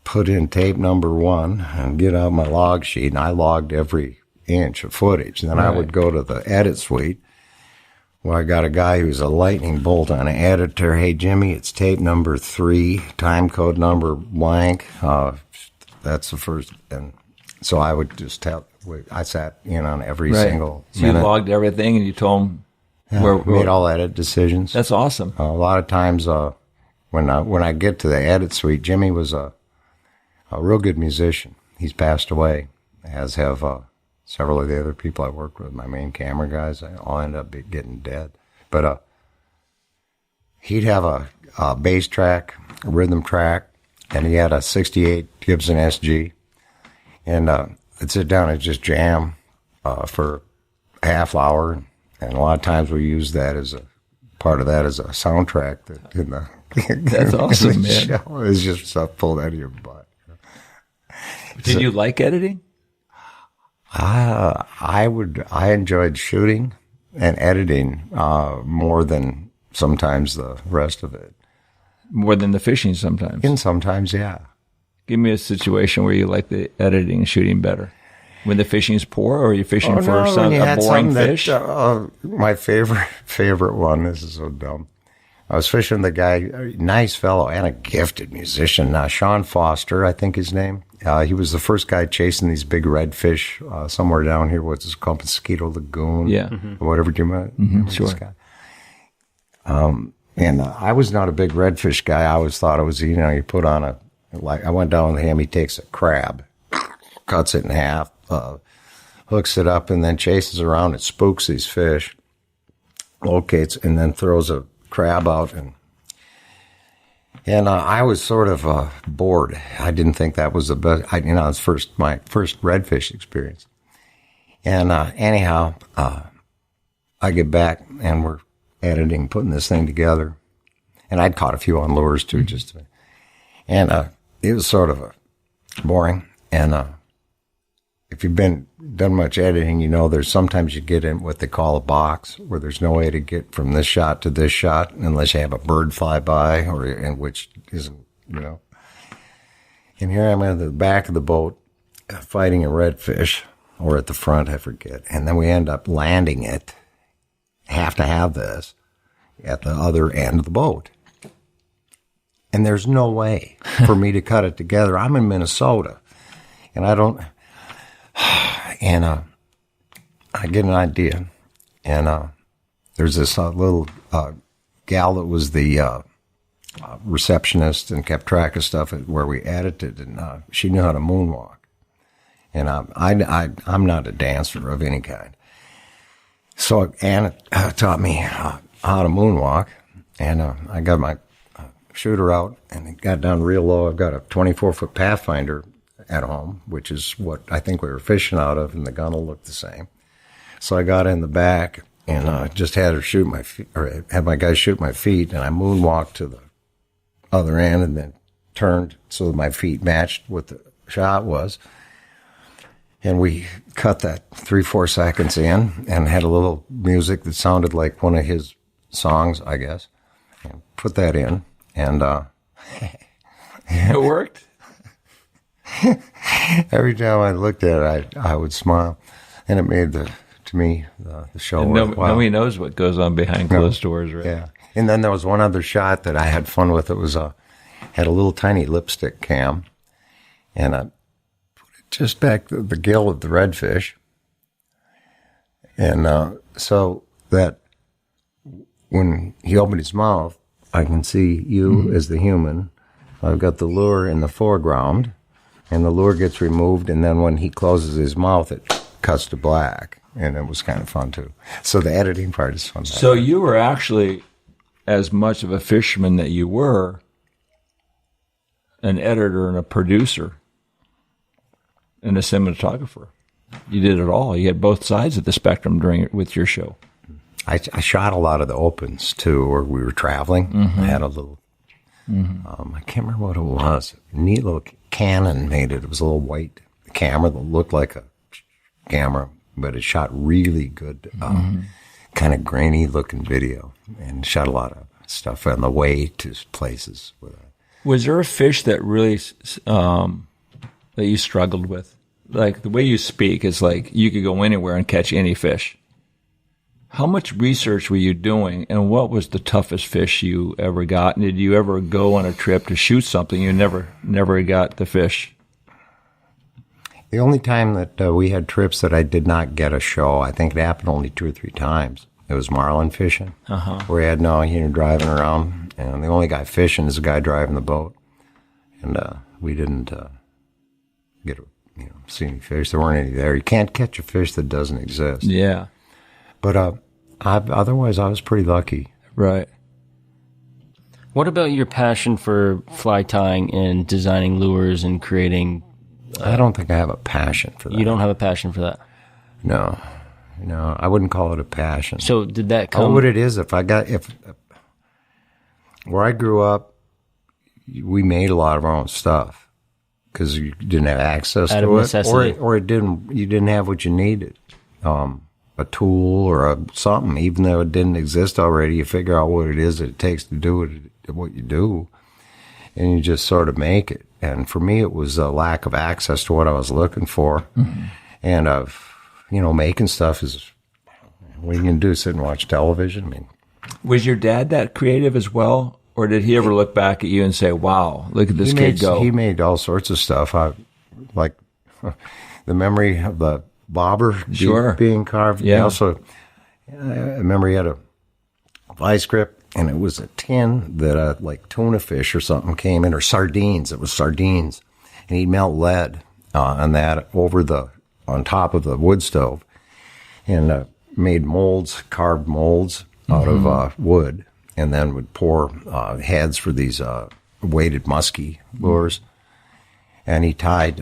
put in tape number 1, and get out my log sheet, and I logged every inch of footage. And then I would go to the edit suite, where I got a guy who's a lightning bolt on an editor. Hey, Jimmy, it's tape number 3, time code number blank. That's the first. And so I would just I sat in on every single minute. You logged everything and you told him made all edit decisions. That's awesome. A lot of times when I get to the edit suite, Jimmy was a real good musician. He's passed away, as have several of the other people I worked with, my main camera guys, I all ended up getting dead. But he'd have a bass track, a rhythm track, and he had a 68 Gibson SG. And I'd sit down and just jam for a half hour. And a lot of times we use that as a part of that as a soundtrack. That's awesome, man. Show. It's just stuff pulled out of your butt. Did you like editing? I enjoyed shooting and editing more than sometimes the rest of it. More than the fishing sometimes? And sometimes, yeah. Give me a situation where you like the editing and shooting better. When the fishing's poor, or are you fishing for a boring fish? My favorite one, this is so dumb. I was fishing the guy, nice fellow and a gifted musician, Sean Foster, I think his name. He was the first guy chasing these big redfish somewhere down here. What's it called? Mosquito Lagoon. Yeah. Or whatever. Do you remember sure. this guy? And I was not a big redfish guy. I always thought it was, you put on I went down with him. He takes a crab, cuts it in half, hooks it up, and then chases around. It spooks these fish, locates, and then throws a crab out. And I was sort of bored. I didn't think that was the best. It's my first redfish experience. And anyhow, I get back, and we're editing, putting this thing together. And I'd caught a few on lures, too, and it was sort of boring. And if you've done much editing, you know there's sometimes you get in what they call a box, where there's no way to get from this shot to this shot unless you have a bird fly by, and which isn't, And here I'm at the back of the boat fighting a redfish, or at the front, I forget. And then we end up landing it, have to have this, at the other end of the boat. And there's no way for me to cut it together. I'm in Minnesota, and I don't... And I get an idea, and there's this little gal that was the receptionist and kept track of stuff where we edited, and she knew how to moonwalk. And I'm not a dancer of any kind. So Anna taught me how to moonwalk, and I got my shooter out, and it got down real low. I've got a 24-foot Pathfinder at home, which is what I think we were fishing out of, and the gun will look the same. So I got in the back and just had her shoot my feet, or had my guy shoot my feet, and I moonwalked to the other end and then turned so that my feet matched what the shot was. And we cut that 3-4 seconds in and had a little music that sounded like one of his songs, I guess, and put that in, and it worked. Every time I looked at it, I would smile, and it made the show worthwhile. Nobody knows what goes on behind closed doors, right? Yeah. And then there was one other shot that I had fun with. It was had a little tiny lipstick cam, and I put it just back to the gill of the redfish, and so that when he opened his mouth, I can see you as the human. I've got the lure in the foreground. And the lure gets removed, and then when he closes his mouth, it cuts to black. And it was kind of fun, too. So the editing part is fun. So you were actually, as much of a fisherman that you were, an editor and a producer and a cinematographer. You did it all. You had both sides of the spectrum with your show. I shot a lot of the opens, too, where we were traveling. Mm-hmm. I had a little... I can't remember what it was. A neat little Canon made it. It was a little white camera that looked like a camera, but it shot really good, kind of grainy looking video, and shot a lot of stuff on the way to places with it. Was there a fish that really that you struggled with? Like the way you speak is like you could go anywhere and catch any fish. How much research were you doing, and what was the toughest fish you ever got? And did you ever go on a trip to shoot something you never got the fish? The only time that we had trips that I did not get a show, I think it happened only 2 or 3 times. It was marlin fishing, where we had driving around, and the only guy fishing is the guy driving the boat, and we didn't get see any fish. There weren't any there. You can't catch a fish that doesn't exist. Yeah. But otherwise, I was pretty lucky. Right. What about your passion for fly tying and designing lures and creating... I don't think I have a passion for that. You don't have a passion for that? No, I wouldn't call it a passion. So did that come... what it is, where I grew up, we made a lot of our own stuff because you didn't have access to it. Necessity. Or you didn't have what you needed. A tool or something, even though it didn't exist already, you figure out what it is that it takes to do what you do, and you just sort of make it. And for me, it was a lack of access to what I was looking for, and making stuff is what you can do, sit and watch television. I mean, was your dad that creative as well, or did he ever look back at you and say, "Wow, look at this kid go"? He made all sorts of stuff. Like the memory of the bobber being carved. Yeah. Also, I remember he had a vice grip, and it was a tin that like tuna fish or something came in, or sardines. It was sardines, and he'd melt lead on that over the on top of the wood stove and made molds, carved molds out of wood, and then would pour heads for these weighted muskie lures. And he tied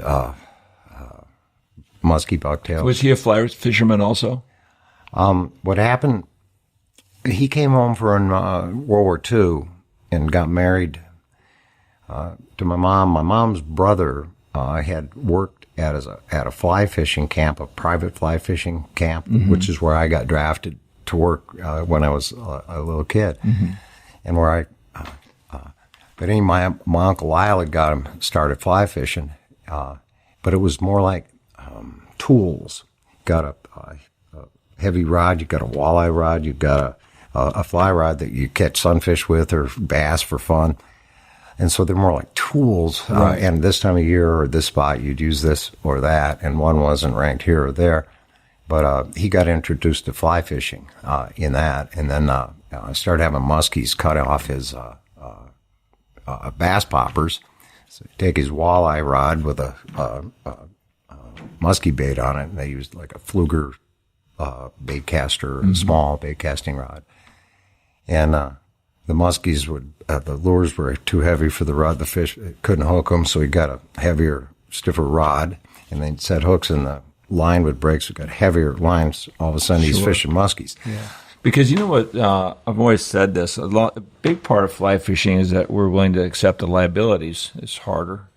muskie bucktails. Was he a fly fisherman also? What happened, he came home from World War II and got married to my mom. My mom's brother had worked at a fly fishing camp, a private fly fishing camp, which is where I got drafted to work when I was a little kid. And where but anyway, my Uncle Lyle had got him started fly fishing, but it was more like tools. Got a heavy rod, you got a walleye rod, you got a fly rod that you catch sunfish with or bass for fun. And so they're more like tools. Right. And this time of year or this spot, you'd use this or that, and one wasn't ranked here or there. But he got introduced to fly fishing in that, and then started having muskies cut off his bass poppers. So he'd take his walleye rod with a muskie bait on it, and they used like a Fluger bait caster, a small bait casting rod. And the muskies the lures were too heavy for the rod. The fish couldn't hook them, so he got a heavier, stiffer rod, and then set hooks, and the line would break, so he got heavier lines. All of a sudden, he's fishing muskies. Yeah. Because you know what, I've always said this, a big part of fly fishing is that we're willing to accept the liabilities. It's harder,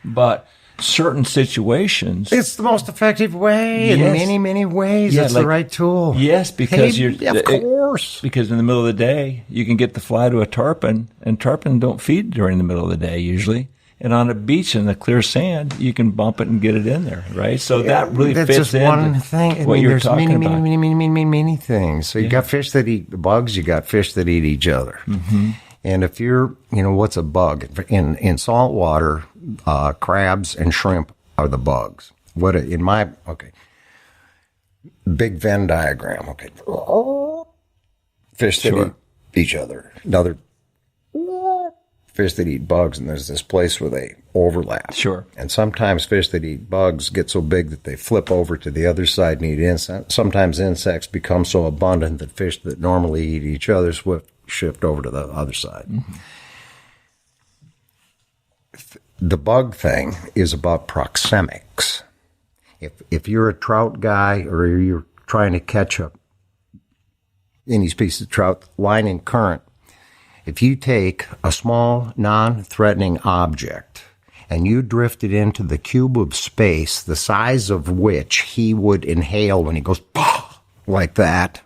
but certain situations. It's the most effective way in many, many ways. It's the right tool. Yes, because of course. Because in the middle of the day, you can get the fly to a tarpon, and tarpon don't feed during the middle of the day usually. And on a beach in the clear sand, you can bump it and get it in there, right? So that really that's fits just into one thing. what you're talking many, about. Many things. So you got fish that eat bugs. You got fish that eat each other. And if you're, what's a bug? In salt water, crabs and shrimp are the bugs. Big Venn diagram. Okay. Fish that eat each other. Another fish that eat bugs, and there's this place where they overlap. Sure. And sometimes fish that eat bugs get so big that they flip over to the other side and eat insects. Sometimes insects become so abundant that fish that normally eat each other shift over to the other side. The bug thing is about proxemics. If you're a trout guy or you're trying to catch any species of trout, line and current, if you take a small, non-threatening object and you drift it into the cube of space, the size of which he would inhale when he goes like that,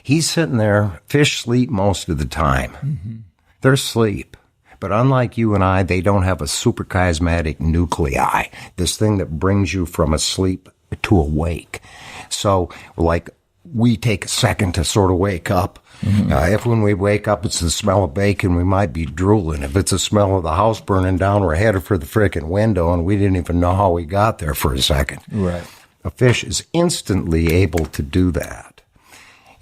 he's sitting there. Fish sleep most of the time. They're asleep. But unlike you and I, they don't have a superchiasmatic nuclei, this thing that brings you from asleep to awake. So, like, we take a second to sort of wake up. If when we wake up it's the smell of bacon, we might be drooling. If it's the smell of the house burning down, we're headed for the frickin' window, and we didn't even know how we got there for a second. Right. A fish is instantly able to do that.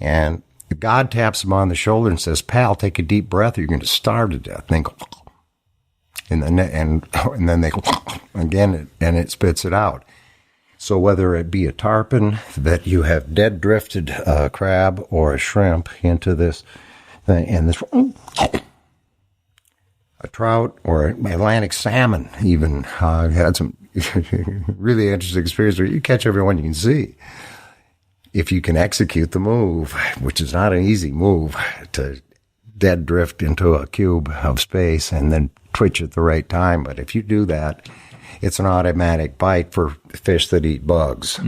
And God taps him on the shoulder and says, "Pal, take a deep breath or you're going to starve to death." And they go, and then they go again, and it spits it out. So whether it be a tarpon that you have dead drifted a crab or a shrimp into this thing, and this a trout or an Atlantic salmon, even I've had some really interesting experience where you catch everyone you can see. If you can execute the move, which is not an easy move, to dead drift into a cube of space and then twitch at the right time. But if you do that, it's an automatic bite for fish that eat bugs.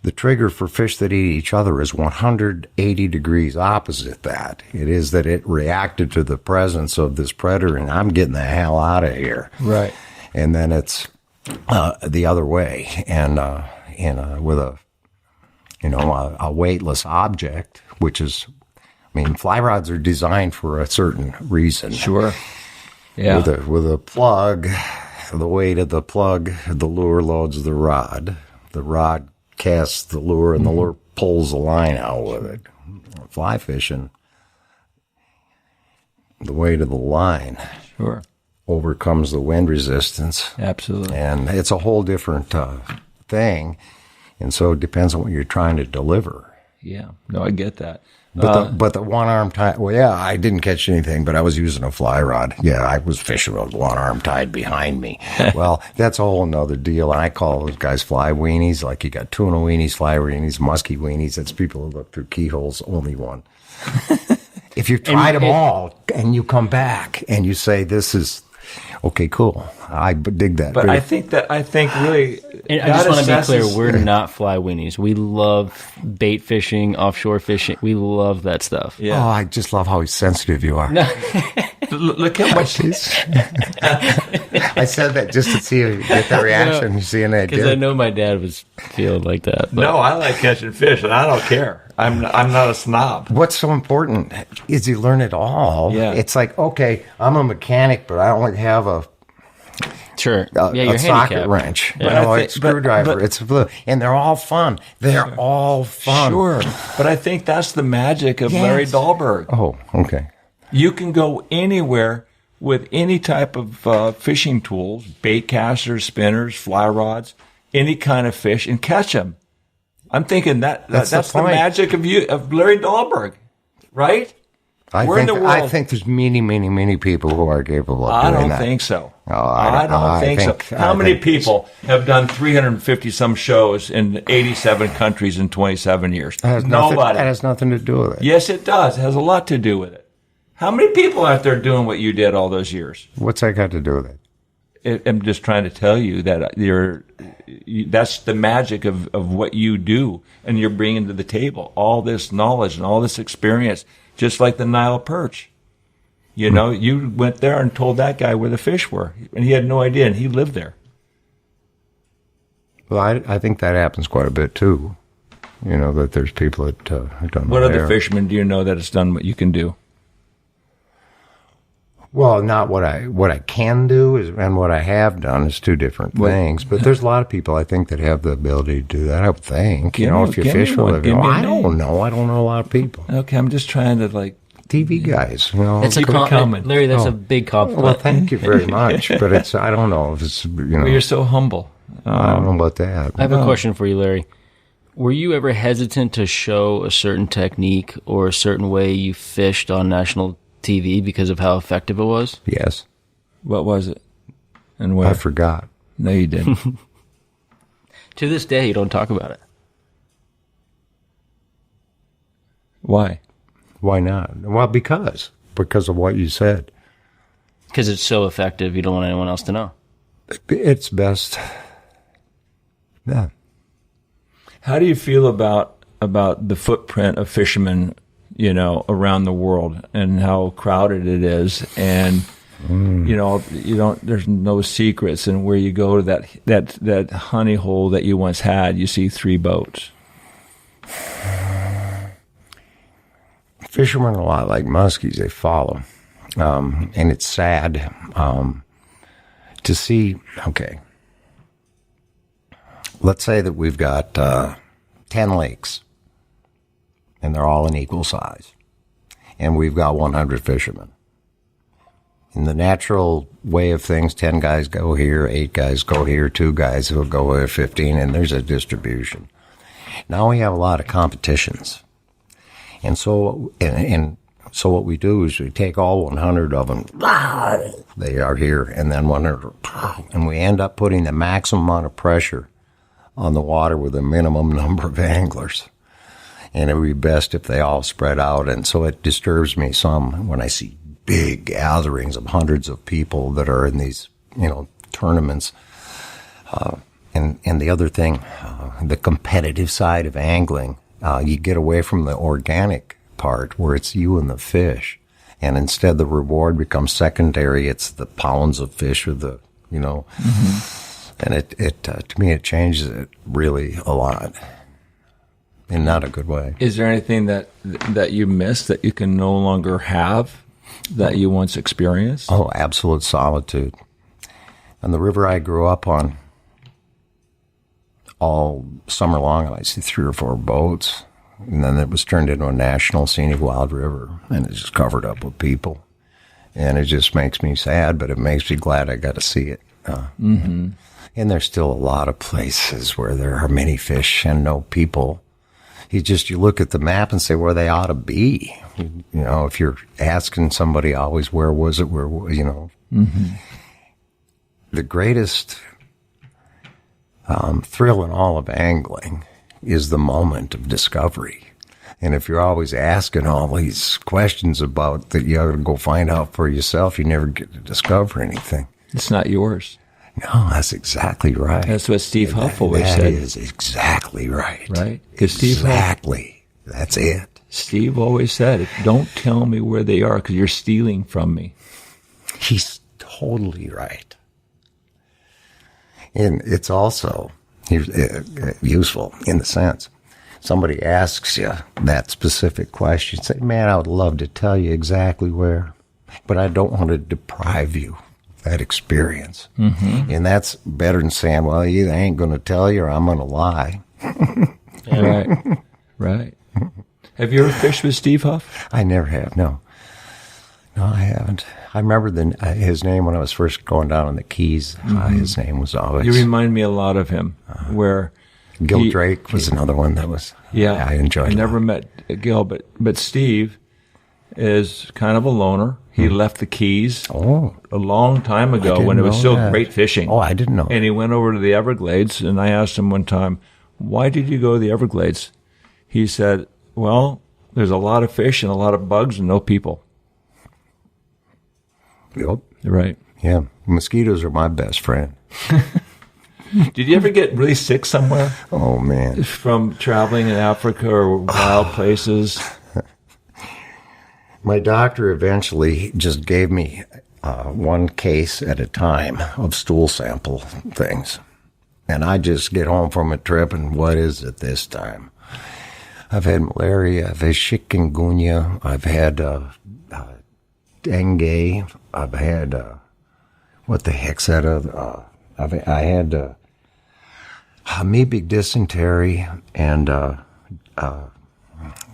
The trigger for fish that eat each other is 180 degrees opposite that. It is that it reacted to the presence of this predator, and I'm getting the hell out of here. Right. And then it's the other way. And with a weightless object, which is, fly rods are designed for a certain reason. Sure. Yeah. With a plug, the weight of the plug, the lure loads the rod. The rod casts the lure, and the lure pulls the line out with it. Fly fishing, the weight of the line overcomes the wind resistance. Absolutely. And it's a whole different thing. And so it depends on what you're trying to deliver. Yeah. No, I get that. But the one arm tied, well, yeah, I didn't catch anything, but I was using a fly rod. Yeah, I was fishing with one arm tied behind me. Well, that's a whole nother deal. And I call those guys fly weenies. Like you got tuna weenies, fly weenies, muskie weenies. That's people who look through keyholes, only one. If you've tried them all and you come back and you say, this is, okay, cool. I dig that. But I think really. And I just want to be clear, we're not fly weenies. We love bait fishing, offshore fishing. We love that stuff. Yeah. Oh, I just love how sensitive you are. Look how much. I said that just to see if you get that reaction. You see, because I know my dad was feeling like that. But. No, I like catching fish, and I don't care. I'm not a snob. What's so important is you learn it all. Yeah. It's like, okay, I'm a mechanic, but I only have a socket wrench, yeah. A screwdriver. And they're all fun. They're all fun. Sure, but I think that's the magic of Larry Dahlberg. Oh, okay. You can go anywhere with any type of fishing tools, bait casters, spinners, fly rods, any kind of fish, and catch them. I'm thinking that's the magic of Larry Dahlberg, right? I think there's many, many, many people who are capable of doing that. I don't think so. Oh, I don't think so. How many people have done 350-some shows in 87 countries in 27 years? Nobody. That has nothing to do with it. Yes, it does. It has a lot to do with it. How many people out there doing what you did all those years? What's that got to do with it? I'm just trying to tell you that that's the magic of what you do, and you're bringing to the table all this knowledge and all this experience, just like the Nile perch. You know, you went there and told that guy where the fish were, and he had no idea, and he lived there. Well, I think that happens quite a bit too. You know, that there's people that don't know. What other fishermen do you know that has done what you can do? Well, not what I can do and what I have done is two different things. But there's a lot of people I think that have the ability to do that. I would think, if you fish for a living. I don't know. I don't know a lot of people. Okay, I'm just trying to TV guys. That's a compliment, Larry. That's a big compliment. Well, thank you very much. But I don't know if it's Well, you're so humble. I don't know about that. I have a question for you, Larry. Were you ever hesitant to show a certain technique or a certain way you fished on national TV because of how effective it was? Yes. What was it? And where? I forgot. No, you didn't. To this day, you don't talk about it. Why? Why not? Well, because of what you said. Because it's so effective, you don't want anyone else to know. It's best. Yeah. How do you feel about the footprint of fishermen, around the world and how crowded it is, and there's no secrets, and where you go to that honey hole that you once had, you see 3 boats. Fishermen are a lot like muskies; they follow, and it's sad to see. Okay, let's say that we've got 10 lakes. And they're all in equal size. And we've got 100 fishermen. In the natural way of things, 10 guys go here, 8 guys go here, 2 guys will go at 15, and there's a distribution. Now we have a lot of competitions. And so what we do is we take all 100 of them, they are here, and then 100, and we end up putting the maximum amount of pressure on the water with a minimum number of anglers. And it would be best if they all spread out. And so it disturbs me some when I see big gatherings of hundreds of people that are in these, tournaments. And the other thing, the competitive side of angling, you get away from the organic part where it's you and the fish. And instead the reward becomes secondary. It's the pounds of fish or the, Mm-hmm. And it to me, it changes it really a lot. In not a good way. Is there anything that you miss that you can no longer have that you once experienced? Oh, absolute solitude. On the river I grew up on, all summer long, I see 3 or 4 boats. And then it was turned into a national scenic wild river. And it's just covered up with people. And it just makes me sad, but it makes me glad I got to see it. And there's still a lot of places where there are many fish and no people. You look at the map and say where they ought to be. You know, if you're asking somebody always, where was it, you know. Mm-hmm. The greatest thrill in all of angling is the moment of discovery. And if you're always asking all these questions about that you ought to go find out for yourself, you never get to discover anything. It's not yours. No, that's exactly right. That's what Steve Huff always said. That is exactly right. Right? Exactly. That's it. Steve always said, don't tell me where they are because you're stealing from me. He's totally right. And it's also useful in the sense somebody asks you that specific question. Say, man, I would love to tell you exactly where, but I don't want to deprive you of that experience. Mm-hmm. And that's better than saying, well, either I ain't going to tell you or I'm going to lie. Right. Right. Have you ever fished with Steve Huff? I never have, no. No, I haven't. I remember his name when I was first going down on the Keys. Mm-hmm. His name was always... You remind me a lot of him, where... Gil Drake was another one that was... Yeah. I enjoyed it. I never met Gil, but Steve is kind of a loner. He left the Keys a long time ago when it was still great fishing. Oh, I didn't know. And he went over to the Everglades, and I asked him one time, why did you go to the Everglades? He said, well, there's a lot of fish and a lot of bugs and no people. Yep. Right. Yeah. Mosquitoes are my best friend. Did you ever get really sick somewhere? Oh, man. From traveling in Africa or wild places? My doctor eventually just gave me one case at a time of stool sample things. And I just get home from a trip, and what is it this time? I've had malaria, I've had chikungunya, I've had dengue, I've had, what the heck's that? I had amoebic dysentery and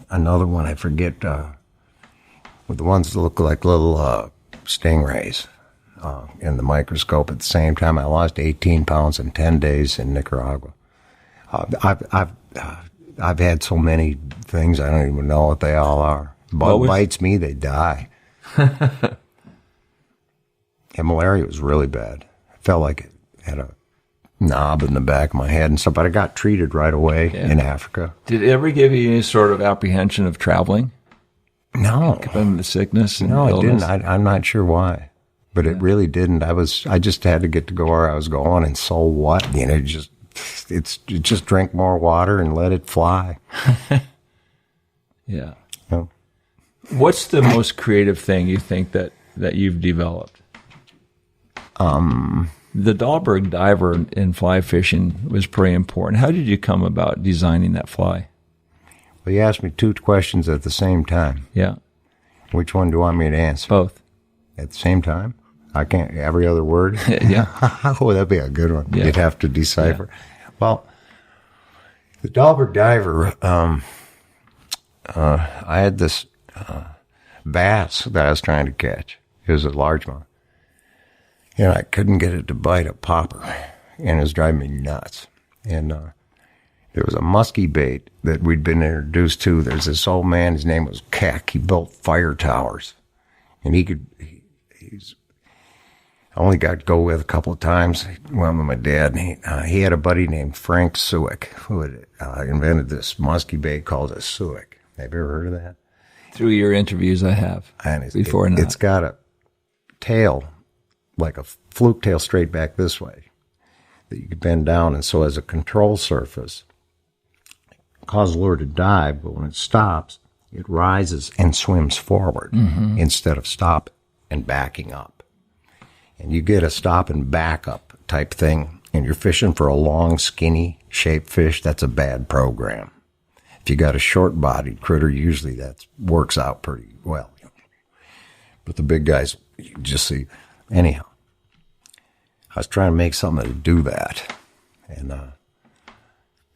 another one, I forget, with the ones that look like little stingrays in the microscope. At the same time, I lost 18 pounds in 10 days in Nicaragua. I've had so many things, I don't even know what they all are. Bug bites me, they die. And malaria was really bad. I felt like it had a knob in the back of my head and stuff, but I got treated right away in Africa. Did it ever give you any sort of apprehension of traveling? No. Given the sickness and No, illness? it didn't. I'm not sure why, but it really didn't. I just had to get to go where I was going, and so what? You know, just drink more water and let it fly. Yeah. No. What's the most creative thing you think that you've developed? The Dahlberg diver in fly fishing was pretty important. How did you come about designing that fly? Well, you asked me two questions at the same time. Yeah. Which one do you want me to answer? Both. At the same time? I can't, every other word? Yeah. Oh, that'd be a good one. Yeah. You'd have to decipher. Yeah. Well, the Dahlberg diver, I had this bass that I was trying to catch. It was a largemouth. And I couldn't get it to bite a popper, and it was driving me nuts. And there was a musky bait that we'd been introduced to. There's this old man, his name was Keck. He built fire towers, and he's only got to go with a couple of times. Went with my dad, and he had a buddy named Frank Suick who had invented this musky bait called a Suick. Have you ever heard of that? Through your interviews, I have. And before now. It's got a tail, like a fluke tail straight back this way, that you could bend down. And so as a control surface, it causes the lure to dive, but when it stops, it rises and swims forward instead of stop and backing up. And you get a stop and back up type thing, and you're fishing for a long, skinny, shaped fish, that's a bad program. If you got a short-bodied critter, usually that works out pretty well. But the big guys, you can just see. Anyhow, I was trying to make something to do that. And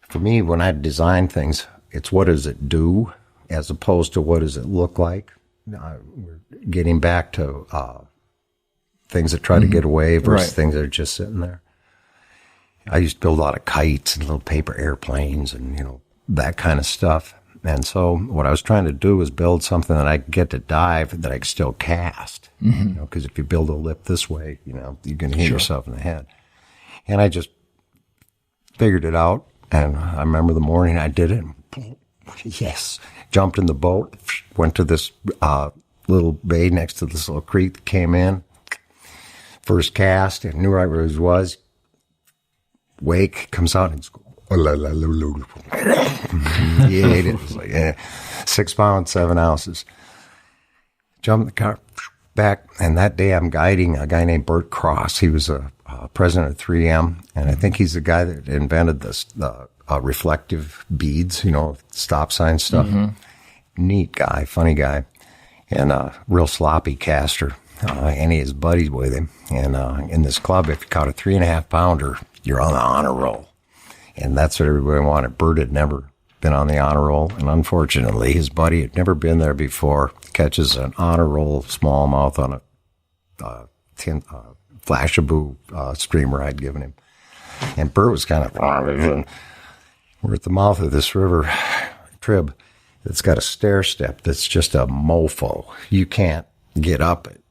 for me, when I design things, it's what does it do as opposed to what does it look like. We're getting back to things that try to get away versus things that are just sitting there. I used to build a lot of kites and little paper airplanes and, that kind of stuff. And so what I was trying to do was build something that I could get to dive that I could still cast. Because if you build a lip this way, you're going to hit yourself in the head. And I just figured it out. And I remember the morning I did it. Yes. Jumped in the boat, went to this little bay next to this little creek that came in. First cast, and knew right where it was. Wake, comes out, and it's he ate it. It was like 6 pounds, 7 ounces. Jump in the car, back, and that day I'm guiding a guy named Bert Cross. He was a president of 3M, and I think he's the guy that invented this reflective beads, stop sign stuff. Neat guy, funny guy, and a real sloppy caster. And he has buddies with him. And in this club, if you caught a 3.5 pounder, you're on the honor roll. And that's what everybody wanted. Bert had never been on the honor roll. And unfortunately, his buddy had never been there before. Catches an honor roll smallmouth on a Flashaboo streamer I'd given him. And Bert was kind of, we're at the mouth of this river trib. It's got a stair step that's just a mofo. You can't get up it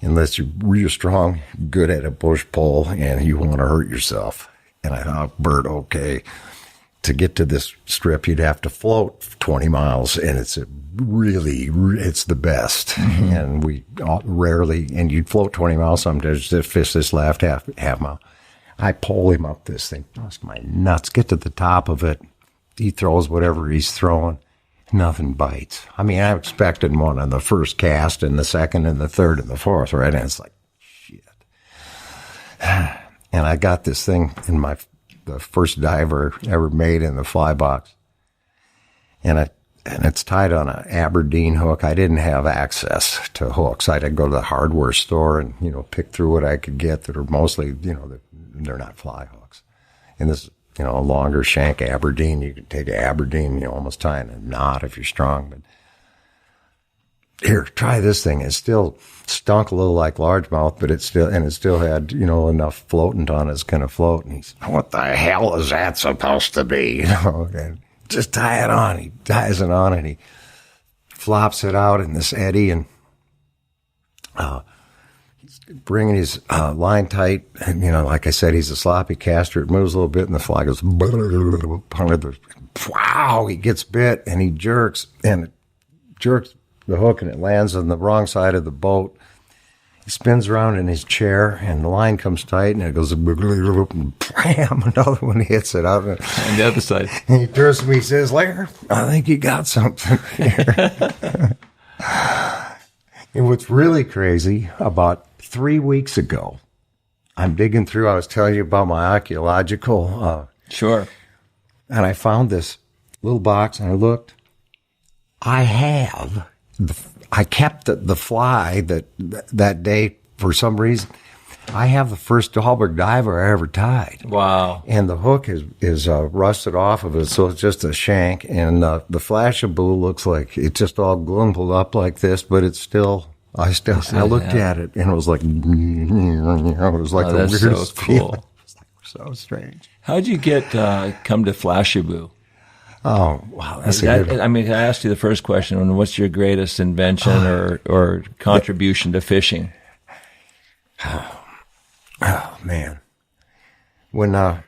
unless you're real strong, good at a push pull, and you want to hurt yourself. And I thought, Bert, okay, to get to this strip, you'd have to float 20 miles, and it's it's the best. And we rarely, and you'd float 20 miles sometimes to fish this last half mile. I pull him up this thing, bust my nuts, get to the top of it. He throws whatever he's throwing. Nothing bites. I mean, I expected one on the first cast and the second and the third and the fourth, right? And it's like, shit. And I got this thing in the first diver ever made in the fly box. And it's tied on an Aberdeen hook. I didn't have access to hooks. I'd go to the hardware store and, pick through what I could get that are mostly, they're not fly hooks. And this, a longer shank Aberdeen, you could take Aberdeen, almost tie in a knot if you're strong. But here, try this thing. It still stunk a little like largemouth, but it still had, enough floatant on it's going to float. And he's, what the hell is that supposed to be? And just tie it on. He ties it on and he flops it out in this eddy and, bringing his line tight, and like I said, he's a sloppy caster. It moves a little bit, and the fly goes. Wow! He gets bit, and he jerks, and the hook, and it lands on the wrong side of the boat. He spins around in his chair, and the line comes tight, and it goes. And bam! Another one hits it out on the other side. And he turns to me, he says, "Later, I think you got something here." And what's really crazy, about 3 weeks ago, I'm digging through, I was telling you about my archaeological. Sure. And I found this little box and I looked. I kept the fly that day for some reason. I have the first Dahlberg diver I ever tied. Wow. And the hook is rusted off of it, so it's just a shank. And the Flashaboo looks like it's just all glumpled up like this, but it's still, I looked at it and it was like, it was like the weirdest so cool. feeling. It was like so strange. How'd you come to Flashaboo? Oh, wow. That's a good one. I mean, I asked you the first question, what's your greatest invention or contribution to fishing? Oh, man. When I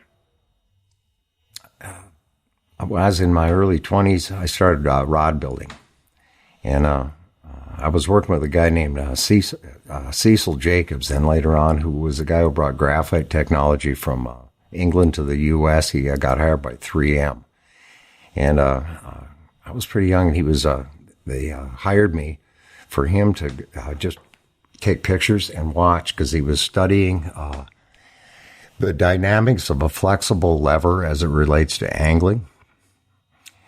was in my early 20s, I started rod building. And I was working with a guy named Cecil Jacobs, and later on, who was the guy who brought graphite technology from England to the U.S. He got hired by 3M. And I was pretty young, and they hired me for him to just take pictures and watch, because he was studying the dynamics of a flexible lever as it relates to angling.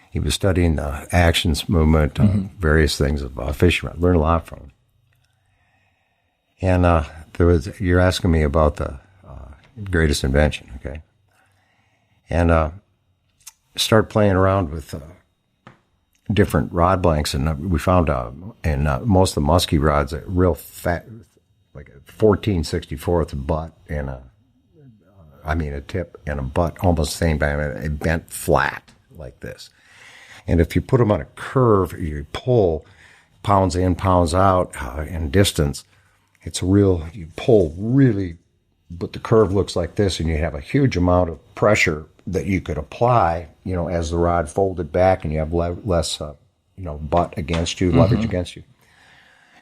He was studying the actions, movement, various things of fishing. I learned a lot from him. And you're asking me about the greatest invention, okay? And start playing around with different rod blanks, and we found in most of the musky rods a real fat, like a 14/64 butt and a a tip and a butt almost the same time. It bent flat like this. And if you put them on a curve, you pull pounds in, pounds out in distance. You pull really, but the curve looks like this, and you have a huge amount of pressure that you could apply, as the rod folded back, and you have less, butt against you, leverage against you.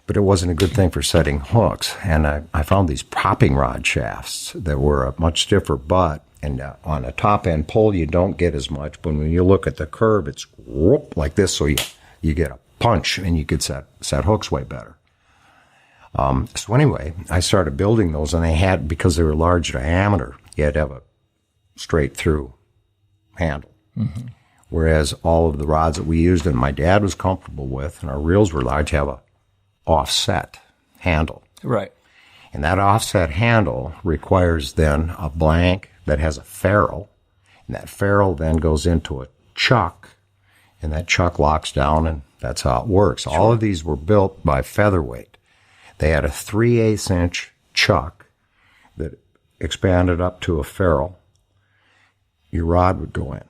But it wasn't a good thing for setting hooks. And I found these propping rod shafts that were a much stiffer butt. And on a top end pull, you don't get as much. But when you look at the curve, it's whoop, like this. So you get a punch, and you could set hooks way better. So anyway, I started building those, and because they were large diameter, you had to have a straight through handle. Mm-hmm. Whereas all of the rods that we used and my dad was comfortable with, and our reels were large, have a offset handle. Right. And that offset handle requires then a blank that has a ferrule, and that ferrule then goes into a chuck, and that chuck locks down, and that's how it works. Sure. All of these were built by Featherweight. They had a 3/8 inch chuck that expanded up to a ferrule. Your rod would go in.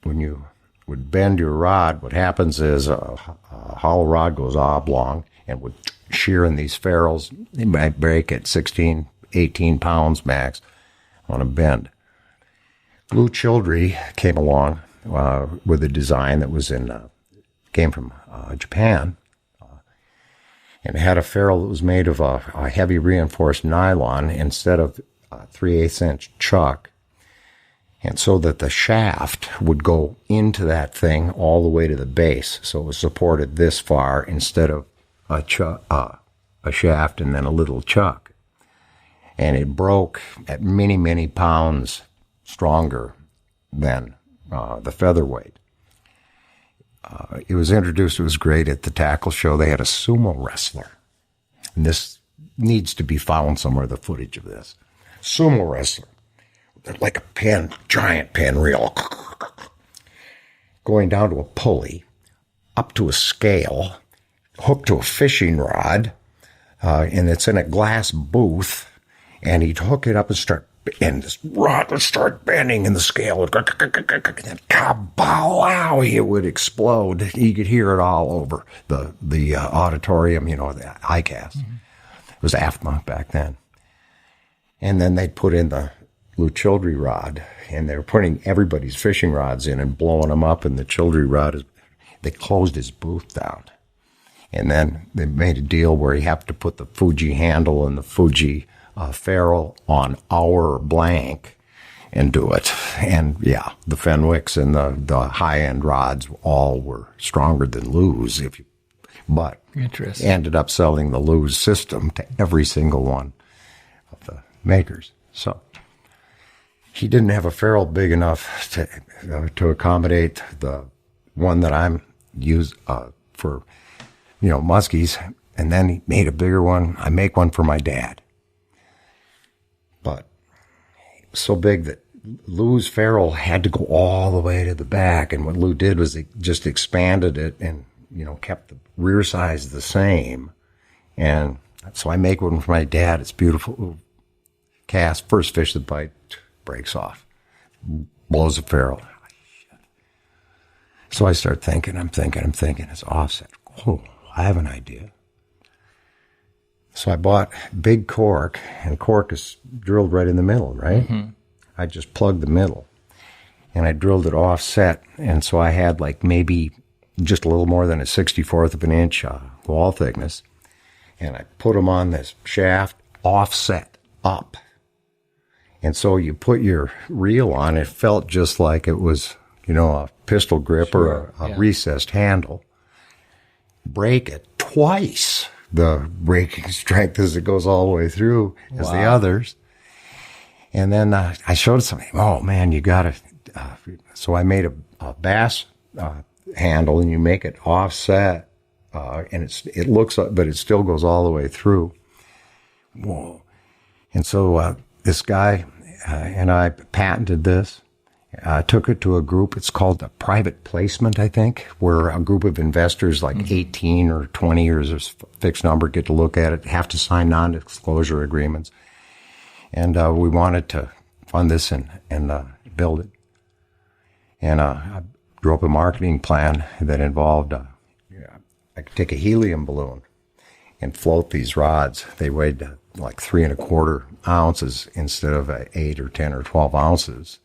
When you would bend your rod, what happens is a hollow rod goes oblong and would shear in these ferrules. They might break at 16, 18 pounds max on a bend. Lou Childry came along with a design that came from Japan, and it had a ferrule that was made of a heavy reinforced nylon instead of a 3/8 inch chuck, and so that the shaft would go into that thing all the way to the base, so it was supported this far instead of a shaft and then a little chuck. And it broke at many, many pounds stronger than the Featherweight. It was introduced, it was great at the tackle show. They had a sumo wrestler. And this needs to be found somewhere, the footage of this. Sumo wrestler. They're like a giant pin reel. Going down to a pulley, up to a scale, hooked to a fishing rod, and it's in a glass booth, and he'd hook it up and this rod would start bending, and the scale would go, and then kabow, it would explode. You could hear it all over the auditorium, the ICAST. Mm-hmm. It was AFMA back then. And then they'd put in the Lou Childry rod, and they were putting everybody's fishing rods in and blowing them up, and the Childry rod, they closed his booth down. And then they made a deal where you have to put the Fuji handle and the Fuji ferrule on our blank and do it. And yeah, the Fenwicks and the high-end rods all were stronger than Lou's, but ended up selling the Lou's system to every single one of the makers. So he didn't have a ferrule big enough to accommodate the one that I'm used for, muskies, and then he made a bigger one. I make one for my dad. But it was so big that Lou's ferrule had to go all the way to the back, and what Lou did was he just expanded it and, kept the rear size the same. And so I make one for my dad. It's beautiful. Cast, first fish that bite, breaks off, blows the ferrule. So I start thinking, I'm thinking, it's offset. Oh, I have an idea. So I bought big cork, and cork is drilled right in the middle, right? Mm-hmm. I just plugged the middle, and I drilled it offset, and so I had like maybe just a little more than a 64th of an inch wall thickness, and I put them on this shaft offset up. And so you put your reel on, it felt just like it was, a pistol grip or a recessed handle. Break it twice the breaking strength as it goes all the way through as the others. And then I showed somebody, oh man, you got to. So I made a bass handle, and you make it offset, and it looks like, but it still goes all the way through. Whoa! And so this guy and I patented this. Took it to a group. It's called a private placement, I think, where a group of investors, like 18 or 20 years of fixed number, get to look at it, have to sign non-disclosure agreements. And we wanted to fund this and build it. And I drew up a marketing plan that involved I could take a helium balloon and float these rods. They weighed like 3.25 ounces instead of 8 or 10 or 12 ounces.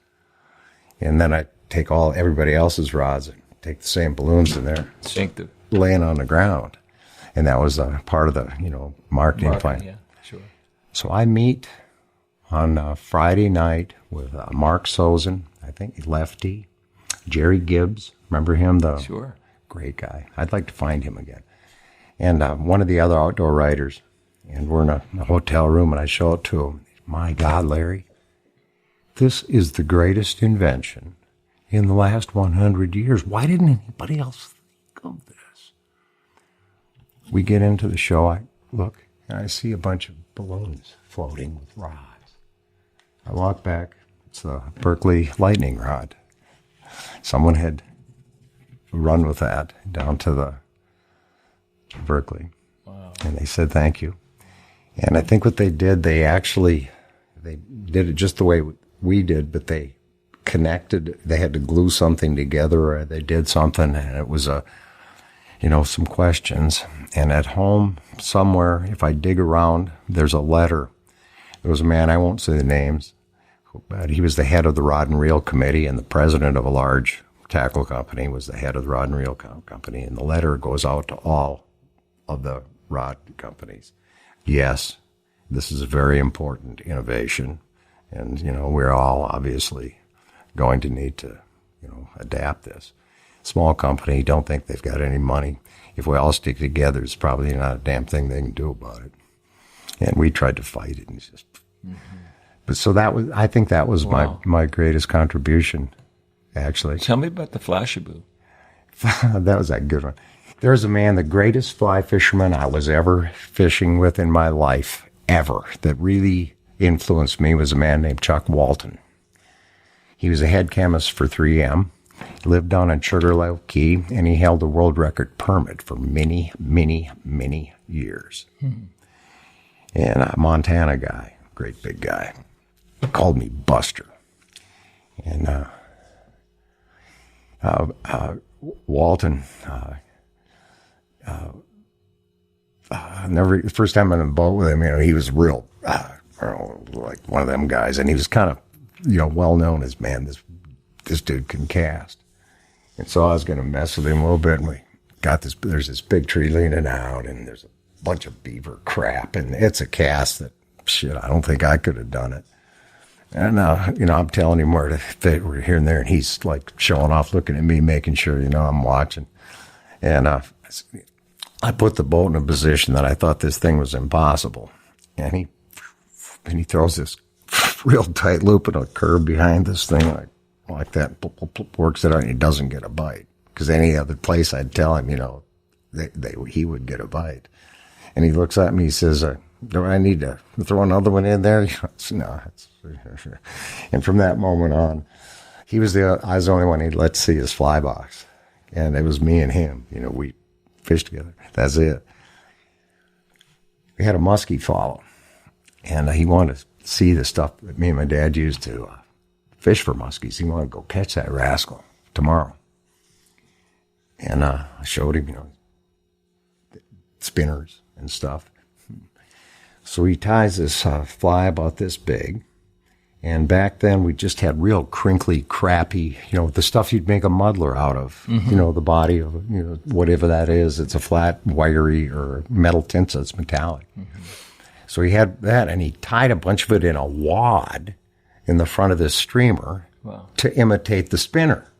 And then I take everybody else's rods and take the same balloons in there, laying on the ground. And that was part of the, marketing plan. Yeah, sure. So I meet on Friday night with Mark Sozen, I think Lefty, Jerry Gibbs. Remember him? Sure. Great guy. I'd like to find him again. And one of the other outdoor writers. And we're in a hotel room, and I show it to him. My God, Larry, this is the greatest invention in the last 100 years. Why didn't anybody else think of this? We get into the show. I look, and I see a bunch of balloons floating with rods. I walk back. It's a Berkeley lightning rod. Someone had run with that down to the Berkeley. Wow. And they said thank you. And I think what they did, they did it just the way we did, but they connected. They had to glue something together, or they did something, and it was some questions. And at home somewhere, if I dig around, there's a letter. There was a man, I won't say the names, but he was the head of the Rod and Reel Committee, and the president of a large tackle company was the head of the Rod and Reel Company. And the letter goes out to all of the rod companies. Yes, this is a very important innovation, and, we're all obviously going to need to, adapt this. Small company, don't think they've got any money. If we all stick together, it's probably not a damn thing they can do about it. And we tried to fight it, and it's just... Mm-hmm. But so I think that was my greatest contribution, actually. Tell me about the Flashaboo. That was a good one. There's a man, the greatest fly fisherman I was ever fishing with in my life, ever, that really influenced me, was a man named Chuck Walton. He was a head chemist for 3M, lived down in Sugarloaf Key, and he held the world record permit for many, many, many years. Hmm. And a Montana guy, great big guy, called me Buster. And Walton... the first time in a boat with him, he was real, like one of them guys, and he was kind of, well known as, man, this dude can cast. And so I was going to mess with him a little bit, and we got there's this big tree leaning out, and there's a bunch of beaver crap, and it's a cast that, shit, I don't think I could have done it. And, I'm telling him where to fit, we're here and there, and he's like showing off, looking at me, making sure, I'm watching. And, I put the boat in a position that I thought this thing was impossible. And he throws this real tight loop in a curve behind this thing like that, works it out, and he doesn't get a bite. Because any other place I'd tell him, he would get a bite. And he looks at me, he says, do I need to throw another one in there? No. And from that moment on, I was the only one he'd let see his fly box. And it was me and him, we fished together. That's it. We had a muskie follow, and he wanted to see the stuff that me and my dad used to fish for muskies. He wanted to go catch that rascal tomorrow. And I showed him, spinners and stuff. So he ties this fly about this big. And back then, we just had real crinkly, crappy, the stuff you'd make a muddler out of, mm-hmm. The body of, whatever that is. It's a flat, wiry, or metal tint, so it's metallic. Mm-hmm. So he had that, and he tied a bunch of it in a wad in the front of this streamer to imitate the spinner.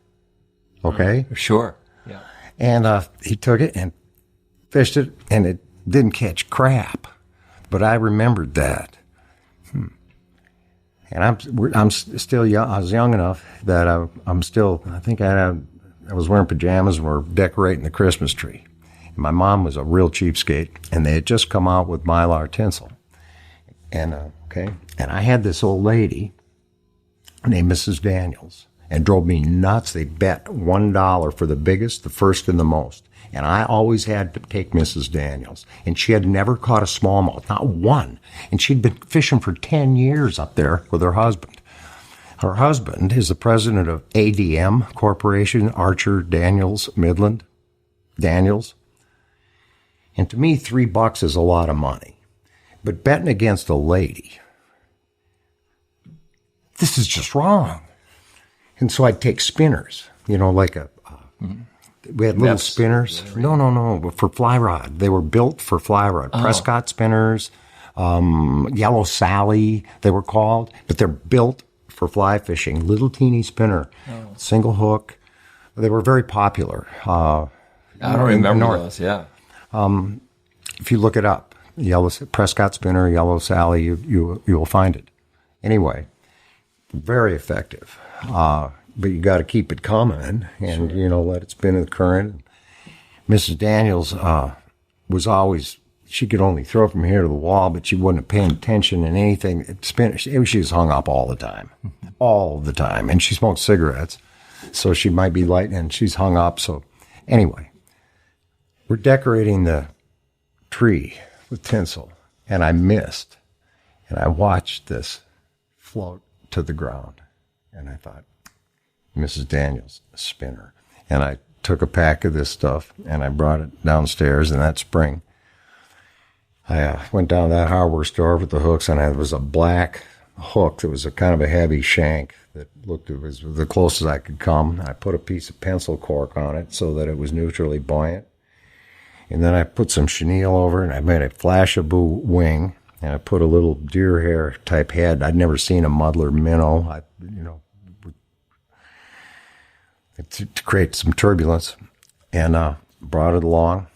Okay? Sure. Yeah. And he took it and fished it, and it didn't catch crap. But I remembered that. And I'm still young. I was young enough that I'm still, I think I was wearing pajamas and we're decorating the Christmas tree. And my mom was a real cheapskate, and they had just come out with Mylar tinsel. And, and I had this old lady named Mrs. Daniels, and drove me nuts. They bet $1 for the biggest, the first, and the most. And I always had to take Mrs. Daniels. And she had never caught a smallmouth, not one. And she'd been fishing for 10 years up there with her husband. Her husband is the president of ADM Corporation, Archer Daniels Midland Daniels. And to me, $3 is a lot of money. But betting against a lady, this is just wrong. And so I'd take spinners, like we had little spinners. No, but for fly rod. They were built for fly rod. Prescott spinners, Yellow Sally, they were called, but they're built for fly fishing. Little teeny spinner, single hook. They were very popular. I don't remember those, yeah. If you look it up, Prescott spinner, Yellow Sally, you will find it. Anyway, very effective. But you got to keep it coming and, let it spin in the current. Mrs. Daniels was always, she could only throw from here to the wall, but she wasn't paying attention in anything. She was hung up all the time. And she smoked cigarettes. So she might be light and she's hung up. So anyway, we're decorating the tree with tinsel and I missed. And I watched this float to the ground. And I thought, Mrs. Daniels, a spinner. And I took a pack of this stuff and I brought it downstairs in that spring. I went down to that hardware store with the hooks and there was a black hook that was a kind of a heavy shank that looked, it was the closest I could come. I put a piece of pencil cork on it so that it was neutrally buoyant. And then I put some chenille over it and I made a flashaboo wing and I put a little deer hair type head. I'd never seen a muddler minnow. To create some turbulence, and brought it along.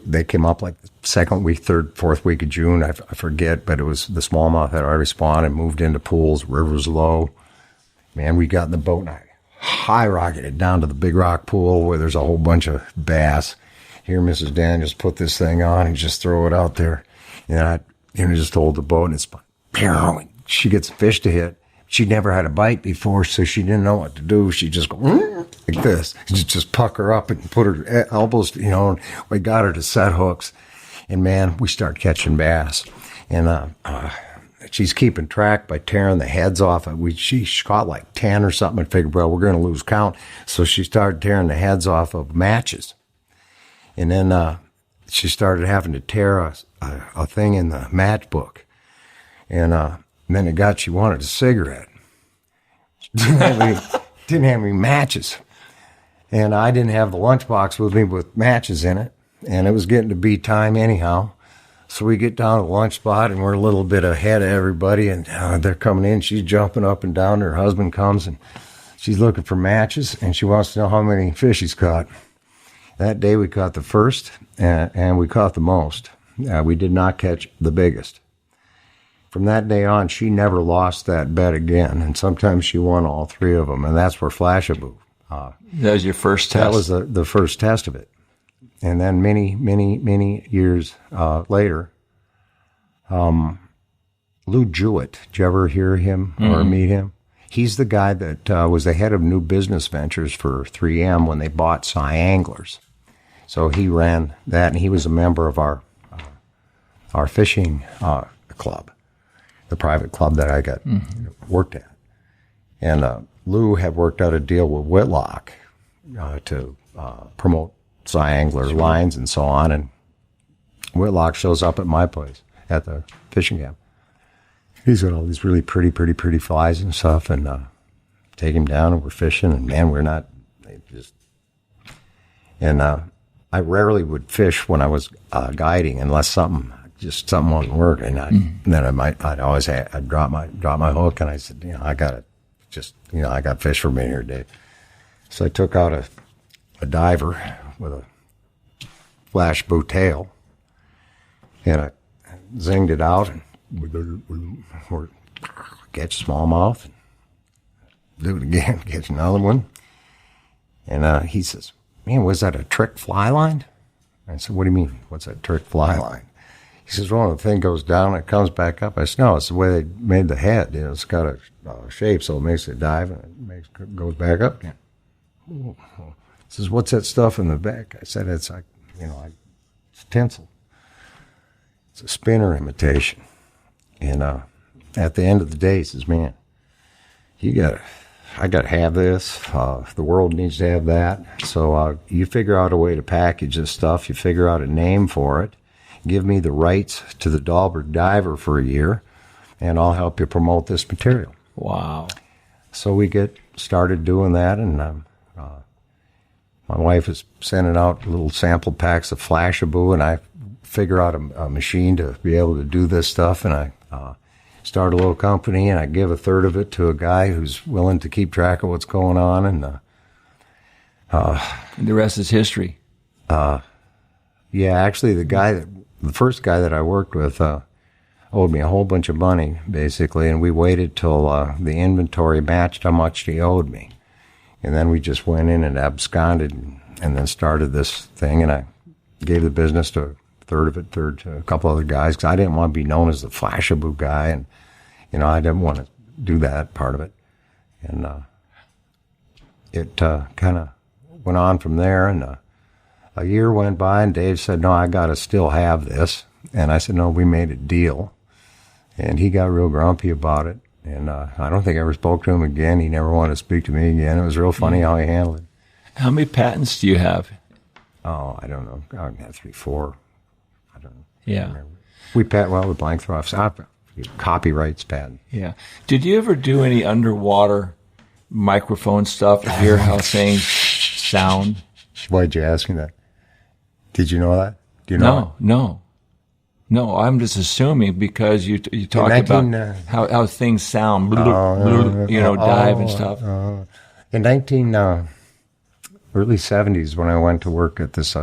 They came up like the second week, third, fourth week of June, I forget, but it was the smallmouth had already spawned and moved into pools, rivers low. Man, we got in the boat and I high rocketed down to the Big Rock pool where there's a whole bunch of bass. Here, Mrs. Daniels put this thing on and just throw it out there. And I just hold the boat and it's, she gets a fish to hit. She'd never had a bite before, so she didn't know what to do. She'd just go like this. She'd just pucker up and put her elbows, and we got her to set hooks. And, man, we start catching bass. And she's keeping track by tearing the heads off. She caught like 10 or something and figured, well, we're going to lose count. So she started tearing the heads off of matches. And then she started having to tear a thing in the matchbook. And then she wanted a cigarette. She didn't have any matches. And I didn't have the lunchbox with me with matches in it. And it was getting to be time anyhow. So we get down to the lunch spot and we're a little bit ahead of everybody. And they're coming in. She's jumping up and down. Her husband comes and she's looking for matches. And she wants to know how many fish he's caught. That day we caught the first and we caught the most. We did not catch the biggest. From that day on, she never lost that bet again, and sometimes she won all three of them, and that's where Flashaboo. That was your first test? That was the first test of it. And then many years later, Lou Jewett, did you ever hear him or meet him? He's the guy that was the head of new business ventures for 3M when they bought Cy Anglers. So he ran that, and he was a member of our fishing club. The private club that I got worked at. And Lou had worked out a deal with Whitlock to promote Cy Angler lines and so on. And Whitlock shows up at my place at the fishing camp. He's got all these really pretty flies and stuff. And take him down and we're fishing. And, man, we're not And I rarely would fish when I was guiding unless something wasn't working. I'd drop my hook and I said, I got fish for me here, Dave. So I took out a diver with a Flashaboo tail and I zinged it out and catch a smallmouth and do it again, catch another one. And he says, man, was that a trick fly line? I said, what do you mean? What's that trick fly line? He says, well, the thing goes down and it comes back up. I said, no, it's the way they made the head. It's got a shape, so it makes it dive and it goes back up again. He says, what's that stuff in the back? I said, it's like, it's tinsel. It's a spinner imitation. And at the end of the day, he says, man, I got to have this. The world needs to have that. So you figure out a way to package this stuff. You figure out a name for it. Give me the rights to the Dahlberg diver for a year, and I'll help you promote this material. Wow. So we get started doing that, and my wife is sending out little sample packs of Flashaboo, and I figure out a machine to be able to do this stuff, and I start a little company, and I give a third of it to a guy who's willing to keep track of what's going on, and the rest is history. Yeah, actually, the first guy that I worked with owed me a whole bunch of money, basically, and we waited till the inventory matched how much he owed me. And then we just went in and absconded and then started this thing, and I gave the business to a third to a couple other guys, because I didn't want to be known as the Flashaboo guy, and, I didn't want to do that part of it. And it kind of went on from there, and a year went by, and Dave said, no, I got to still have this. And I said, no, we made a deal. And he got real grumpy about it. And I don't think I ever spoke to him again. He never wanted to speak to me again. It was real funny how he handled it. How many patents do you have? Oh, I don't know. I have 3, 4. I don't know. Yeah. We blank throw off. Copyrights patent. Yeah. Did you ever do any underwater microphone stuff to hear how things sound? Why'd you ask me that? Did you know that? Do you know? No. I'm just assuming because you talked about how things sound, dive and stuff. In early 70s, when I went to work at this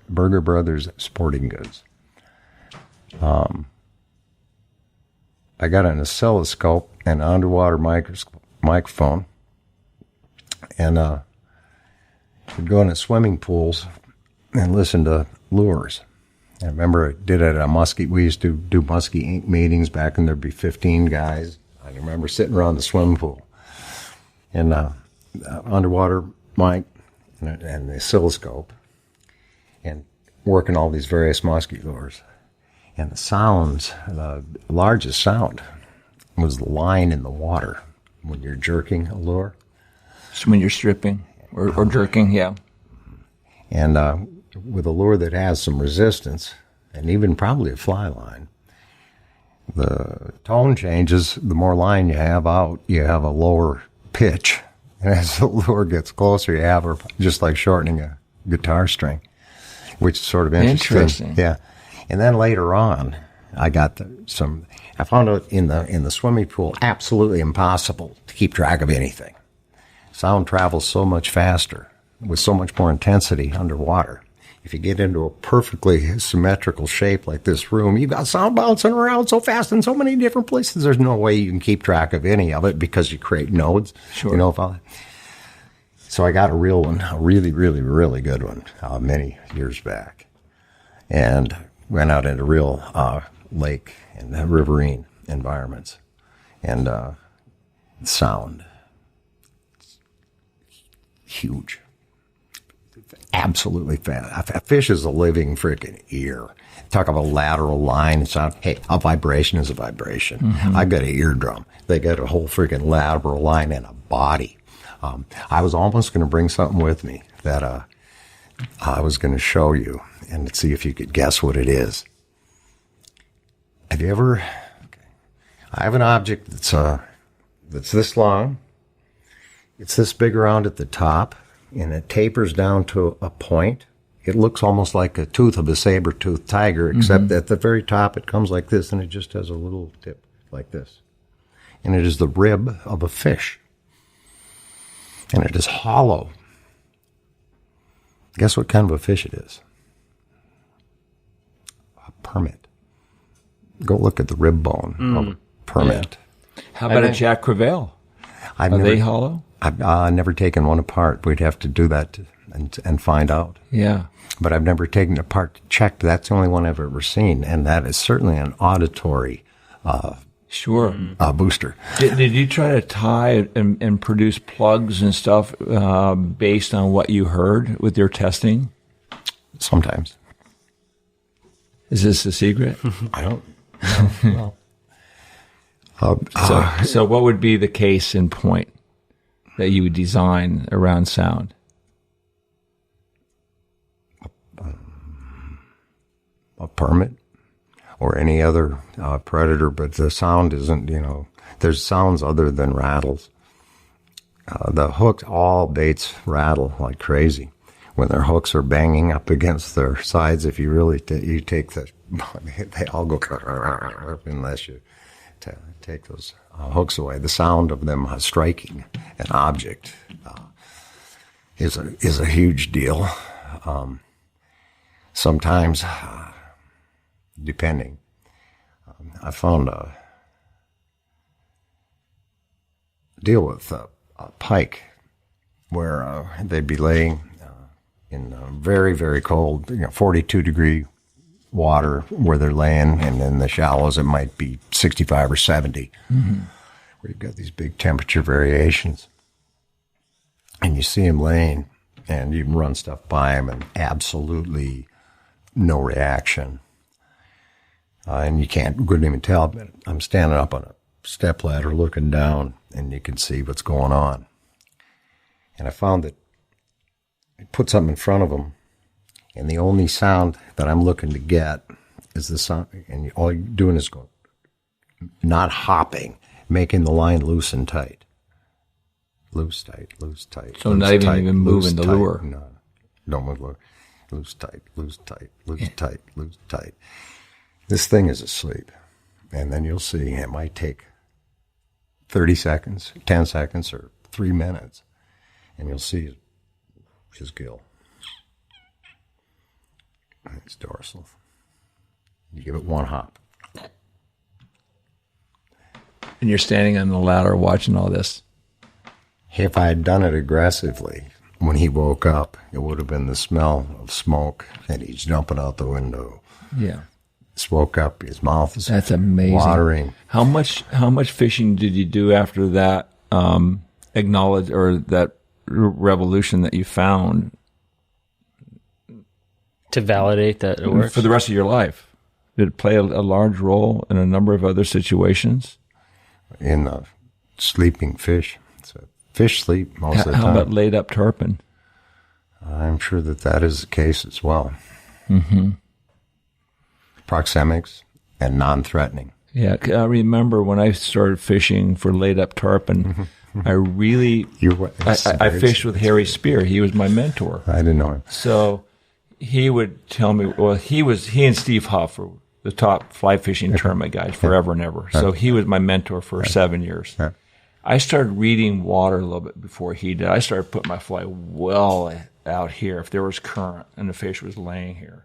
Burger Brothers Sporting Goods, I got an oscilloscope and an underwater microphone, and I'd go into swimming pools and listen to lures. I remember I did it at a Muskie. We used to do Muskie Inc. meetings back, and there'd be 15 guys. I remember sitting around the swimming pool, and underwater mic and the oscilloscope, and working all these various muskie lures. And the sounds, the largest sound was the line in the water when you're jerking a lure. So when you're stripping or jerking, yeah. And with a lure that has some resistance, and even probably a fly line, the tone changes. The more line you have out, you have a lower pitch. And as the lure gets closer, you have her just like shortening a guitar string, which is sort of interesting. Yeah. And then later on, I got I found out in the swimming pool, absolutely impossible to keep track of anything. Sound travels so much faster, with so much more intensity underwater. If you get into a perfectly symmetrical shape like this room, you've got sound bouncing around so fast in so many different places, there's no way you can keep track of any of it because you create nodes. Sure. So I got a real one, a really, really, really good one, many years back. And went out into real lake and riverine environments. And sound. Huge. Absolutely fast. A fish is a living freaking ear. Talk about lateral line. Sound. Hey, a vibration is a vibration. Mm-hmm. I got an eardrum. They got a whole freaking lateral line and a body. I was almost going to bring something with me that I was going to show you and see if you could guess what it is. Have you ever? Okay. I have an object that's this long. It's this big around at the top, and it tapers down to a point. It looks almost like a tooth of a saber-toothed tiger, except at the very top it comes like this, and it just has a little tip like this. And it is the rib of a fish. And it is hollow. Guess what kind of a fish it is? A permit. Go look at the rib bone of a permit. Yeah. How about a Jack Crevalle? Are they hollow? I've never taken one apart. We'd have to do that and find out. Yeah. But I've never taken it apart to check. That's the only one I've ever seen, and that is certainly an auditory booster. Did you try to tie and produce plugs and stuff based on what you heard with your testing? Sometimes. Is this a secret? I don't know. Well, So what would be the case in point that you would design around sound? A permit or any other predator, but the sound isn't, there's sounds other than rattles. The hooks, all baits rattle like crazy. When their hooks are banging up against their sides, if you really you take they all go unless you take those hooks away. The sound of them striking an object is a huge deal. Sometimes, depending, I found a deal with a pike where they'd be laying in very, very cold, 42-degree water where they're laying, and in the shallows it might be 65 or 70, where you've got these big temperature variations. And you see them laying, and you can run stuff by them, and absolutely no reaction. And you couldn't even tell, but I'm standing up on a step ladder looking down, and you can see what's going on. And I found that I put something in front of them, and the only sound that I'm looking to get is the sound, and all you're doing is going, not hopping, making the line loose and tight. Loose, tight, loose, tight. So not even moving the lure. No, don't move the lure. Loose, tight, loose, tight, loose, tight, loose, tight. This thing is asleep. And then you'll see it might take 30 seconds, 10 seconds, or 3 minutes. And you'll see his gill. It's dorsal. You give it one hop. And you're standing on the ladder watching all this. If I had done it aggressively, when he woke up, it would have been the smell of smoke, and he's jumping out the window. Yeah. Woke up, his mouth is That's amazing. Watering. How much fishing did you do after that acknowledge or that revolution that you found to validate that it works for the rest of your life? Did it play a large role in a number of other situations? In sleeping fish. So fish sleep most of the time. How about laid up tarpon? I'm sure that is the case as well. Mm-hmm. Proxemics and non-threatening. Yeah, I remember when I started fishing for laid up tarpon, I really I fished with Harry Spear. He was my mentor. I didn't know him. So he would tell me, well, he and Steve Huff were the top fly fishing tournament guys forever and ever. So he was my mentor for 7 years. I started reading water a little bit before he did. I started putting my fly well out here if there was current and the fish was laying here.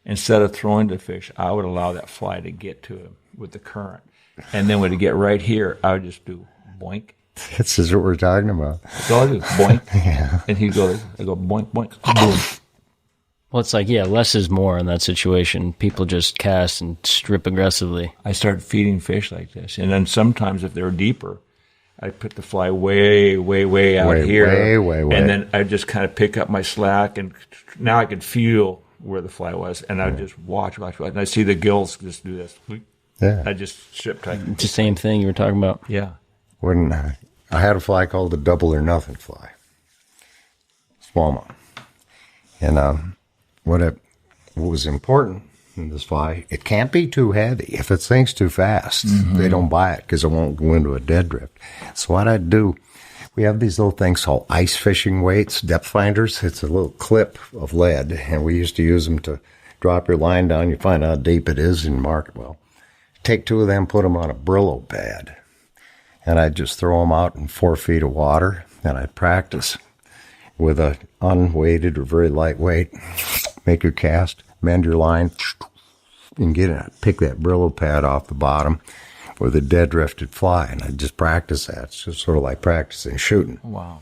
Instead of throwing the fish, I would allow that fly to get to him with the current. And then when it get right here, I would just do boink. This is what we're talking about. So I do boink. Yeah. And I go boink, boink, boom. Well, it's like, less is more in that situation. People just cast and strip aggressively. I started feeding fish like this. And then sometimes if they're deeper, I put the fly way, way, way out here. Way. And then I just kind of pick up my slack, and now I could feel where the fly was, and I would just watch, and I see the gills just do this. Yeah. I just strip tight. It's the same thing you were talking about. Yeah. When I had a fly called the double or nothing fly, smallmouth, and what was important in this fly, it can't be too heavy. If it sinks too fast, they don't buy it because it won't go into a dead drift. So what I'd do, we have these little things called ice fishing weights, depth finders. It's a little clip of lead, and we used to use them to drop your line down. You find out how deep it is and mark it well. Take 2 of them, put them on a Brillo pad, and I'd just throw them out in 4 feet of water, and I'd practice with a unweighted or very lightweight. Make your cast, mend your line, and pick that Brillo pad off the bottom with a dead drifted fly, and I just practice that. It's just sort of like practicing shooting. Wow.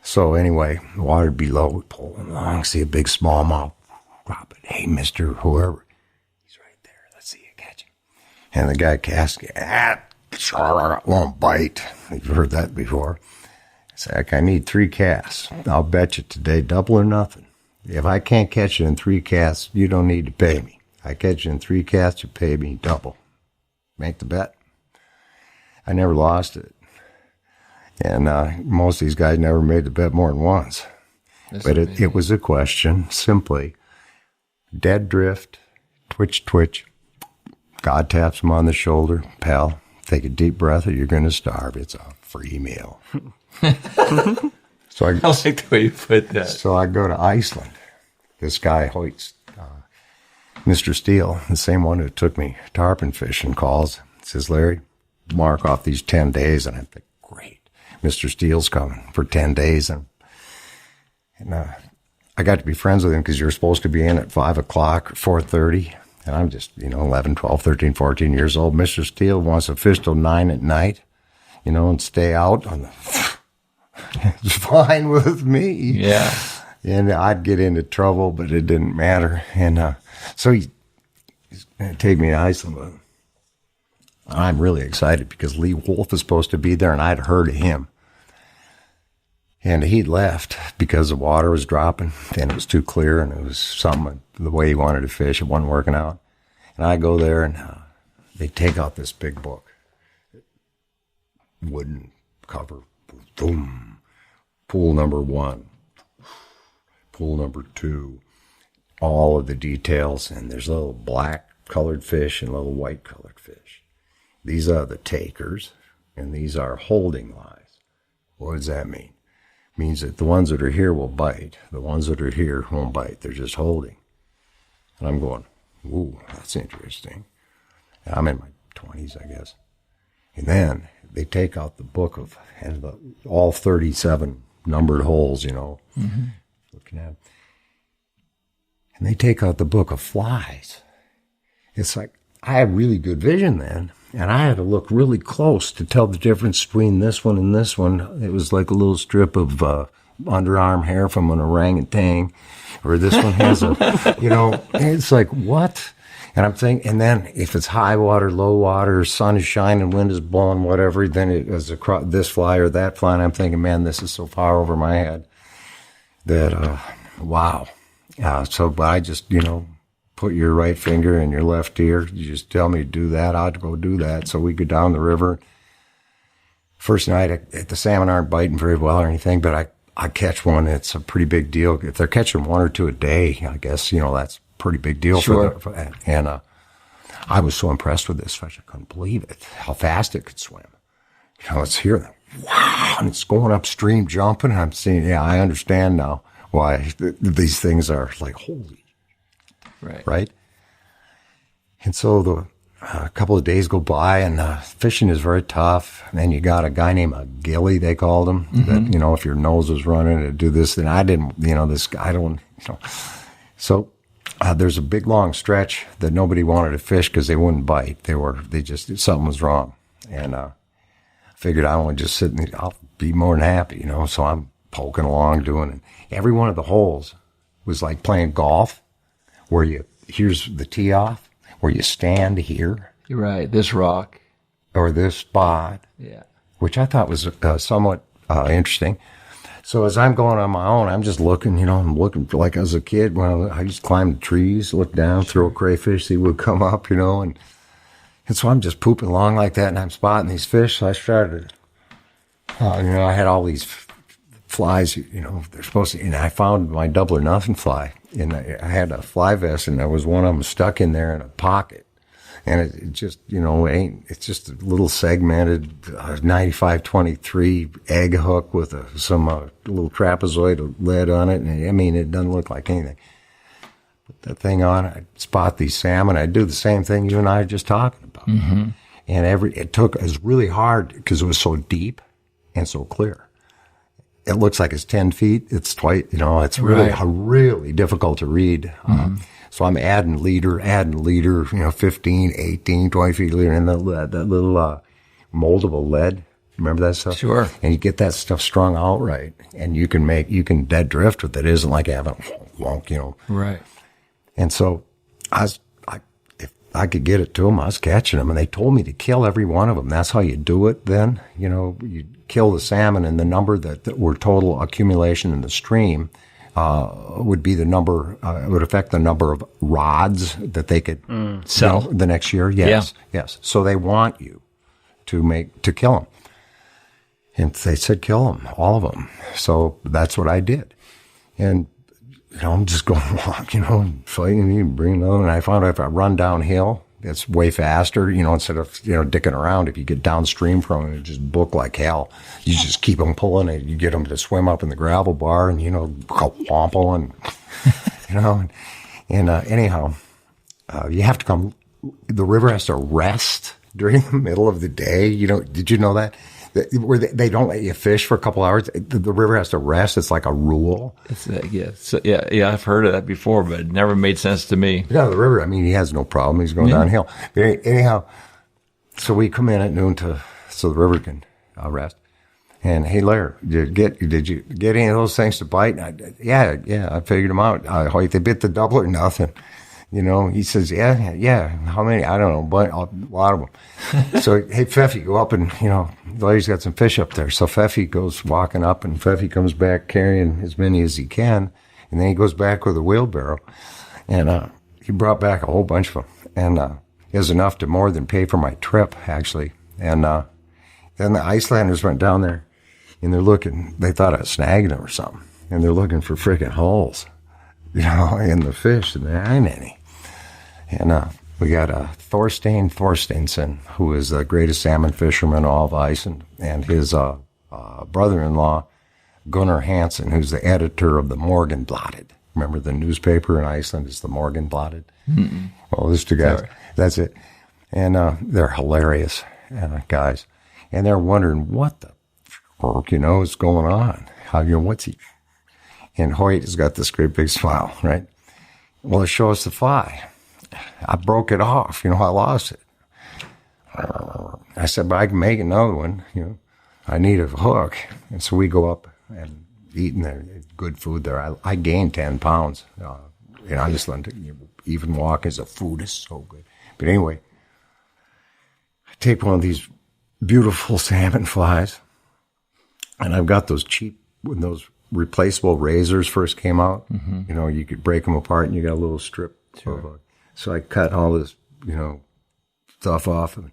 So anyway, the water would be low, we pull along, see a big smallmouth, drop it. Hey, mister, whoever. He's right there. Let's see you catch him. And the guy casts, won't bite. You've heard that before. It's like, I need 3 casts. I'll bet you today, double or nothing. If I can't catch it in 3 casts, you don't need to pay me. I catch it in 3 casts, you pay me double. Make the bet. I never lost it. And most of these guys never made the bet more than once. But it was a question, simply, dead drift, twitch. God taps him on the shoulder. Pal, take a deep breath or you're going to starve. It's a free meal. So I like the way you put that. So I go to Iceland. This guy, Hoyt's, Mr. Steele, the same one who took me tarpon fishing, calls. Says, Larry, mark off these 10 days. And I think, great. Mr. Steele's coming for 10 days. And I got to be friends with him because you're supposed to be in at 5 o'clock, 4:30. And I'm just, 11, 12, 13, 14 years old. Mr. Steele wants to fish till 9 at night, and stay out on the... It's fine with me. Yeah. And I'd get into trouble, but it didn't matter. And so he's going to take me to Iceland with him. I'm really excited because Lee Wolf is supposed to be there, and I'd heard of him. And he'd left because the water was dropping, and it was too clear, and it was something, the way he wanted to fish, it wasn't working out. And I go there, and they take out this big book. Wooden cover. Boom. Pool number 1. Pool number 2. All of the details, and there's little black colored fish and little white colored fish. These are the takers, and these are holding lies. What does that mean? It means that the ones that are here will bite. The ones that are here won't bite. They're just holding. And I'm going, ooh, that's interesting. And I'm in my 20s, I guess. And then they take out the book of all 37 numbered holes, looking at them. And they take out the book of flies. It's like, I had really good vision then, and I had to look really close to tell the difference between this one and this one. It was like a little strip of underarm hair from an orangutan, or this one has a, it's like, what? And I'm thinking, and then if it's high water, low water, sun is shining, wind is blowing, whatever, then it is this fly or that fly. And I'm thinking, man, this is so far over my head that, wow. But I just, put your right finger in your left ear. You just tell me to do that. I'd go do that. So we go down the river. First night, the salmon aren't biting very well or anything, but I catch one. It's a pretty big deal. If they're catching 1 or 2 a day, I guess, that's pretty big deal. Sure. And I was so impressed with this fish, I couldn't believe it, how fast it could swim. It's here, wow, and it's going upstream, jumping, and I'm seeing, I understand now why these things are like, holy, right? And so a couple of days go by, and fishing is very tough. And then you got a guy named a Gilly, they called him, that, if your nose was running, to do this, then I didn't, this guy, I don't, So there's a big long stretch that nobody wanted to fish because they wouldn't bite. Something was wrong. And I figured I want to just sit and I'll be more than happy, So I'm poking along doing it. Every one of the holes was like playing golf, where here's the tee off, where you stand here. You're right. This rock. Or this spot. Yeah. Which I thought was somewhat interesting. So as I'm going on my own, I'm just looking, I'm looking like as a kid when I used to climb the trees, look down, throw a crayfish, see what would come up, and so I'm just pooping along like that, and I'm spotting these fish. So I started, I had all these flies, they're supposed to, and I found my double or nothing fly, and I had a fly vest, and there was one of them stuck in there in a pocket. And it just, it's just a little segmented 9523 egg hook with some little trapezoid lead on it. And it doesn't look like anything. Put that thing on, I spot these salmon. I do the same thing you and I are just talking about. Mm-hmm. And it was really hard because it was so deep and so clear. It looks like it's 10 feet. It's twice, it's really, really difficult to read. Mm-hmm. So I'm adding leader, 15, 18, 20 feet leader, and that little moldable lead. Remember that stuff? Sure. And you get that stuff strung out right, and you can dead drift with it. It isn't like having wonk, Right. And so if I could get it to them, I was catching them, and they told me to kill every one of them. That's how you do it then. You kill the salmon, and the number that were total accumulation in the stream would be the number, it would affect the number of rods that they could sell the next year. Yes, yes. So they want you to kill them. And they said, kill them, all of them. So that's what I did. And, I'm just going along, and fighting, and bring another. And I found out if I run downhill, it's way faster, instead of, dicking around. If you get downstream from it, it just book like hell. You just keep them pulling and you get them to swim up in the gravel bar and, go womple and, anyhow, you have to come, the river has to rest during the middle of the day. Did you know that? Where they don't let you fish for a couple hours. The river has to rest. It's like a rule. Yeah, I've heard of that before, but it never made sense to me. Yeah, the river, he has no problem. He's going downhill. But anyhow, so we come in at noon so the river can rest. And, hey, Larry, did you get any of those things to bite? Yeah, I figured them out. They bit the double or nothing. He says, yeah. How many? I don't know, but a lot of them. So, hey, Pfeffy, go up and, Larry's got some fish up there. So Pfeffy goes walking up and Pfeffy comes back carrying as many as he can. And then he goes back with a wheelbarrow. And, he brought back a whole bunch of them. And, it was enough to more than pay for my trip, actually. And, then the Icelanders went down there and they thought I was snagging them or something. And they're looking for freaking holes, in the fish, and there aren't any. And we got Thorstein Thorsteinsson, who is the greatest salmon fisherman of all of Iceland, and his brother-in-law, Gunnar Hansen, who's the editor of the Morgenbladet. Remember the newspaper in Iceland is the Morgenbladet? Mm-mm. Well, those two guys, that's it. And they're hilarious guys. And they're wondering, what the fuck, is going on? What's he... And Hoyt has got this great big smile, right? Well, show us the fly. I broke it off. I lost it. I said, but I can make another one. I need a hook. And so we go up and eating there. Good food there. I gained 10 pounds. In Iceland, even walking as a food is so good. But anyway, I take one of these beautiful salmon flies, and I've got those cheap, when those replaceable razors first came out, you could break them apart and you got a little strip. Sure. So I cut all this, stuff off, and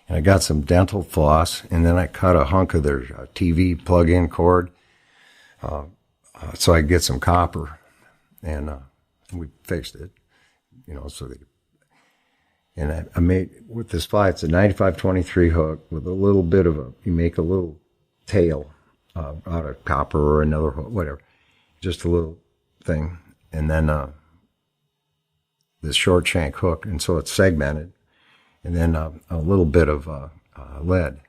I got some dental floss, and then I cut a hunk of their TV plug-in cord, so I could get some copper, and we fixed it, and I made, with this fly, it's a 95-23 hook with a little bit of you make a little tail out of copper or another hook, whatever, just a little thing, and then this short shank hook, and so it's segmented, and then a little bit of lead,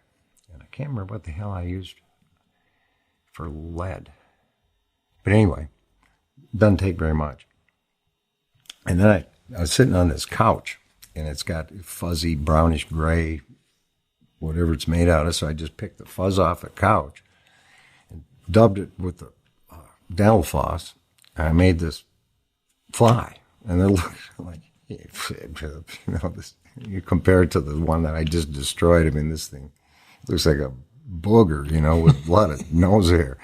and I can't remember what the hell I used for lead, but anyway, doesn't take very much. And then I was sitting on this couch, and it's got fuzzy brownish gray, whatever it's made out of, so I just picked the fuzz off the couch, dubbed it with the dental floss, and I made this fly. And it looks like, this, you compare it to the one that I just destroyed. This thing looks like a booger, with blood and nose hair.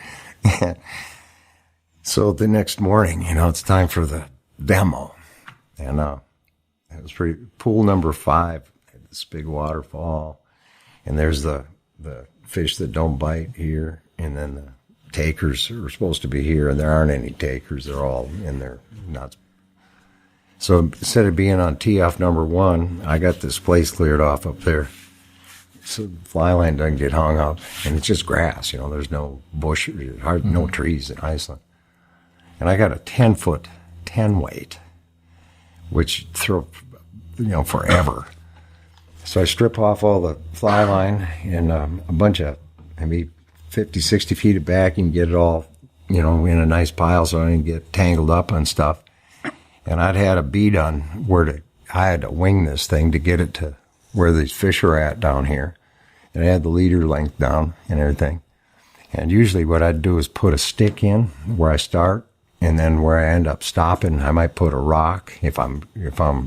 So the next morning, it's time for the demo. And it was pretty, pool number 5, this big waterfall. And there's the fish that don't bite here, and then the takers are supposed to be here, and there aren't any takers. They're all in there. So instead of being on tee-off number 1, I got this place cleared off up there. So the fly line doesn't get hung up, and it's just grass. There's no bush, no trees in Iceland. And I got a 10-foot 10 weight, which throw, forever. So I strip off all the fly line and a bunch of, 50, 60 feet of backing, and get it all, in a nice pile so I didn't get tangled up on stuff. And I'd had a bead on I had to wing this thing to get it to where these fish are at down here. And I had the leader length down and everything. And usually what I'd do is put a stick in where I start, and then where I end up stopping, I might put a rock if I'm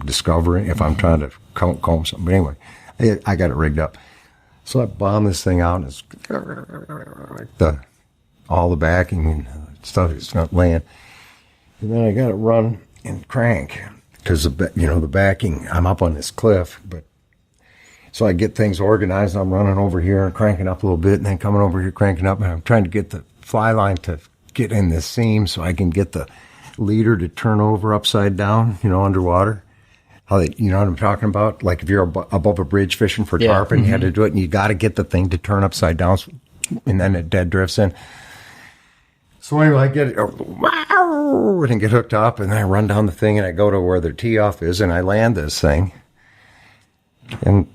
discovering, if I'm trying to comb something. But anyway, I got it rigged up. So I bomb this thing out, and it's all the backing and stuff is not laying. And then I got it run and crank because the backing. I'm up on this cliff, but So I get things organized. I'm running over here and cranking up a little bit, and then coming over here cranking up, and I'm trying to get the fly line to get in the seam so I can get the leader to turn over upside down, underwater. How they, you know what I'm talking about? Like if you're above a bridge fishing for tarpon, you had to do it, and you got to get the thing to turn upside down, and then it dead drifts in. So anyway, I get it, and get hooked up, and then I run down the thing, and I go to where the tee off is, and I land this thing. And,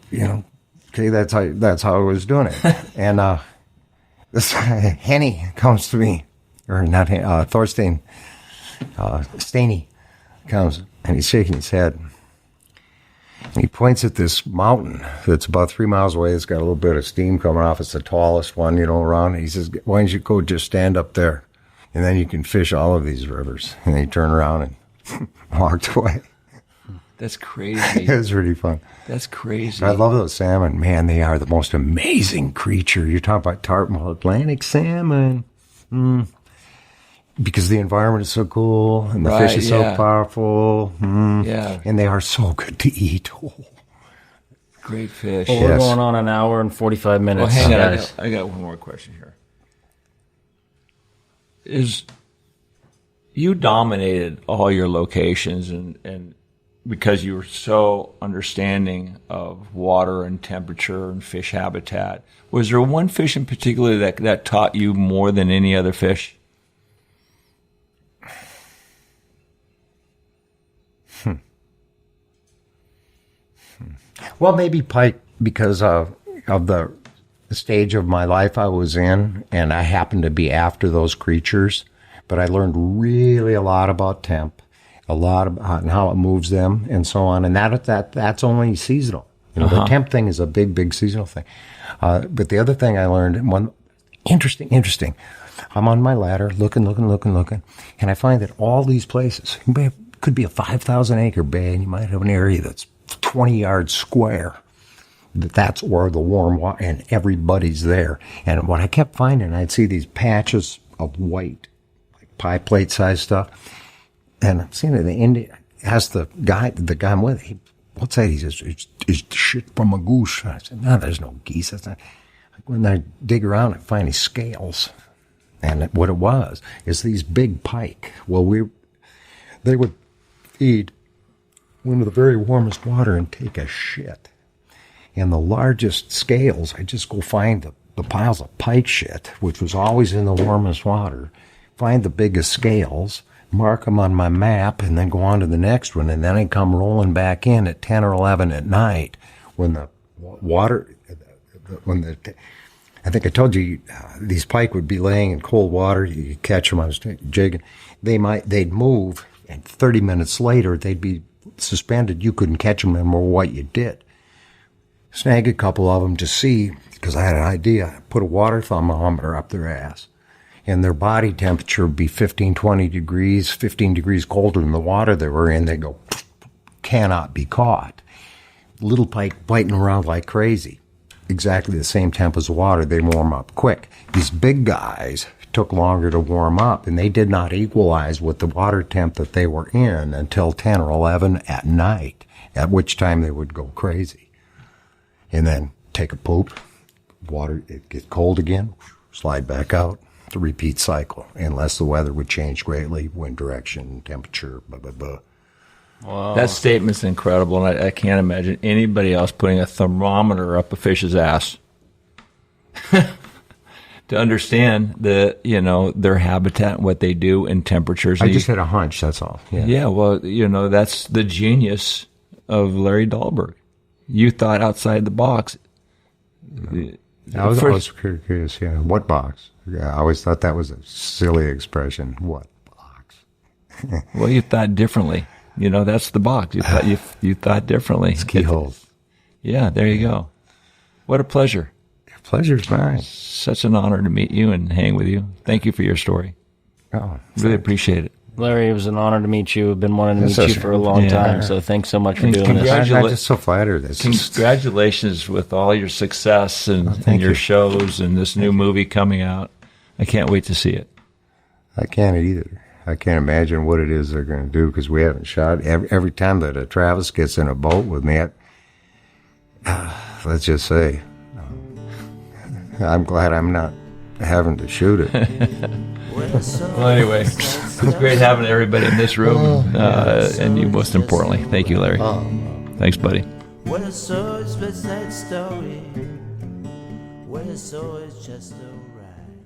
okay, that's how I was doing it. And this Henny comes to me, or not Thorstein, Staney comes, and he's shaking his head. And he points at this mountain that's about 3 miles away. It's got a little bit of steam coming off. It's the tallest one, around. And he says, why don't you go just stand up there, and then you can fish all of these rivers. And he turned around and walked away. That's crazy. It was really fun. That's crazy. I love those salmon. Man, they are the most amazing creature. You're talking about tarpon, Atlantic salmon. Because the environment is so cool, and the fish is so powerful. Yeah. And they are so good to eat. Oh. Great fish. Well, we're going on an hour and 45 minutes. Well, hang on. Guys. I got one more question here. You dominated all your locations and because you were so understanding of water and temperature and fish habitat. Was there one fish in particular that taught you more than any other fish? Well, maybe pike, because of the stage of my life I was in, and I happened to be after those creatures. But I learned really a lot about temp, a lot about how it moves them, and so on. And that's only seasonal. The temp thing is a big seasonal thing. But the other thing I learned, one interesting. I'm on my ladder looking, and I find that all these places could be a 5,000 acre bay, and you might have an area that's 20 yards square. That's where the warm water, and everybody's there. And what I kept finding, I'd see these patches of white, like pie plate size stuff. And I'm seeing it. The Indian asked the guy I'm with, what's that? He says, it's shit from a goose. I said, no, there's no geese. That's not. When I dig around, I find these scales. And what it was is these big pike. Well, they would feed into the very warmest water and take a shit. And the largest scales, I just go find the piles of pike shit, which was always in the warmest water, find the biggest scales, mark them on my map, and then go on to the next one. And then I come rolling back in at 10 or 11 at night when the water, I think I told you, these pike would be laying in cold water. You could catch them on a jigging. They'd move, and 30 minutes later, they'd be suspended. You couldn't catch them no more what you did. Snag a couple of them to see, because I had an idea. Put a water thermometer up their ass, and their body temperature would be 15 degrees colder than the water they were in. They go, cannot be caught. Little pike biting around like crazy. Exactly the same temp as the water. They warm up quick. These big guys took longer to warm up, and they did not equalize with the water temp that they were in until 10 or 11 at night, at which time they would go crazy. And then take a poop, water, it gets cold again, slide back out, the repeat cycle, unless the weather would change greatly, wind direction, temperature, blah, blah, blah. Wow. That statement's incredible, and I can't imagine anybody else putting a thermometer up a fish's ass to understand their habitat and what they do and temperatures. I just had a hunch, that's all. Yeah, well, that's the genius of Larry Dahlberg. You thought outside the box. I was curious, what box? Yeah, I always thought that was a silly expression. What box? Well, you thought differently. That's the box. You thought differently. It's keyholes. Yeah, there you go. What a pleasure. Pleasure's mine. Such an honor to meet you and hang with you. Thank you for your story. Oh, really appreciate it. Larry, it was an honor to meet you. I've been wanting to meet you for a long time, so thanks so much for doing this. I'm just so flattered. Congratulations with all your success and your shows and this new movie coming out. I can't wait to see it. I can't either. I can't imagine what it is they're going to do because we haven't shot. Every time that Travis gets in a boat with me, the let's just say, I'm glad I'm not having to shoot it. Well, anyway, it's great having everybody in this room, and you most importantly. Thank you, Larry. Thanks, buddy. When I saw his sad story, when I saw it's just alright.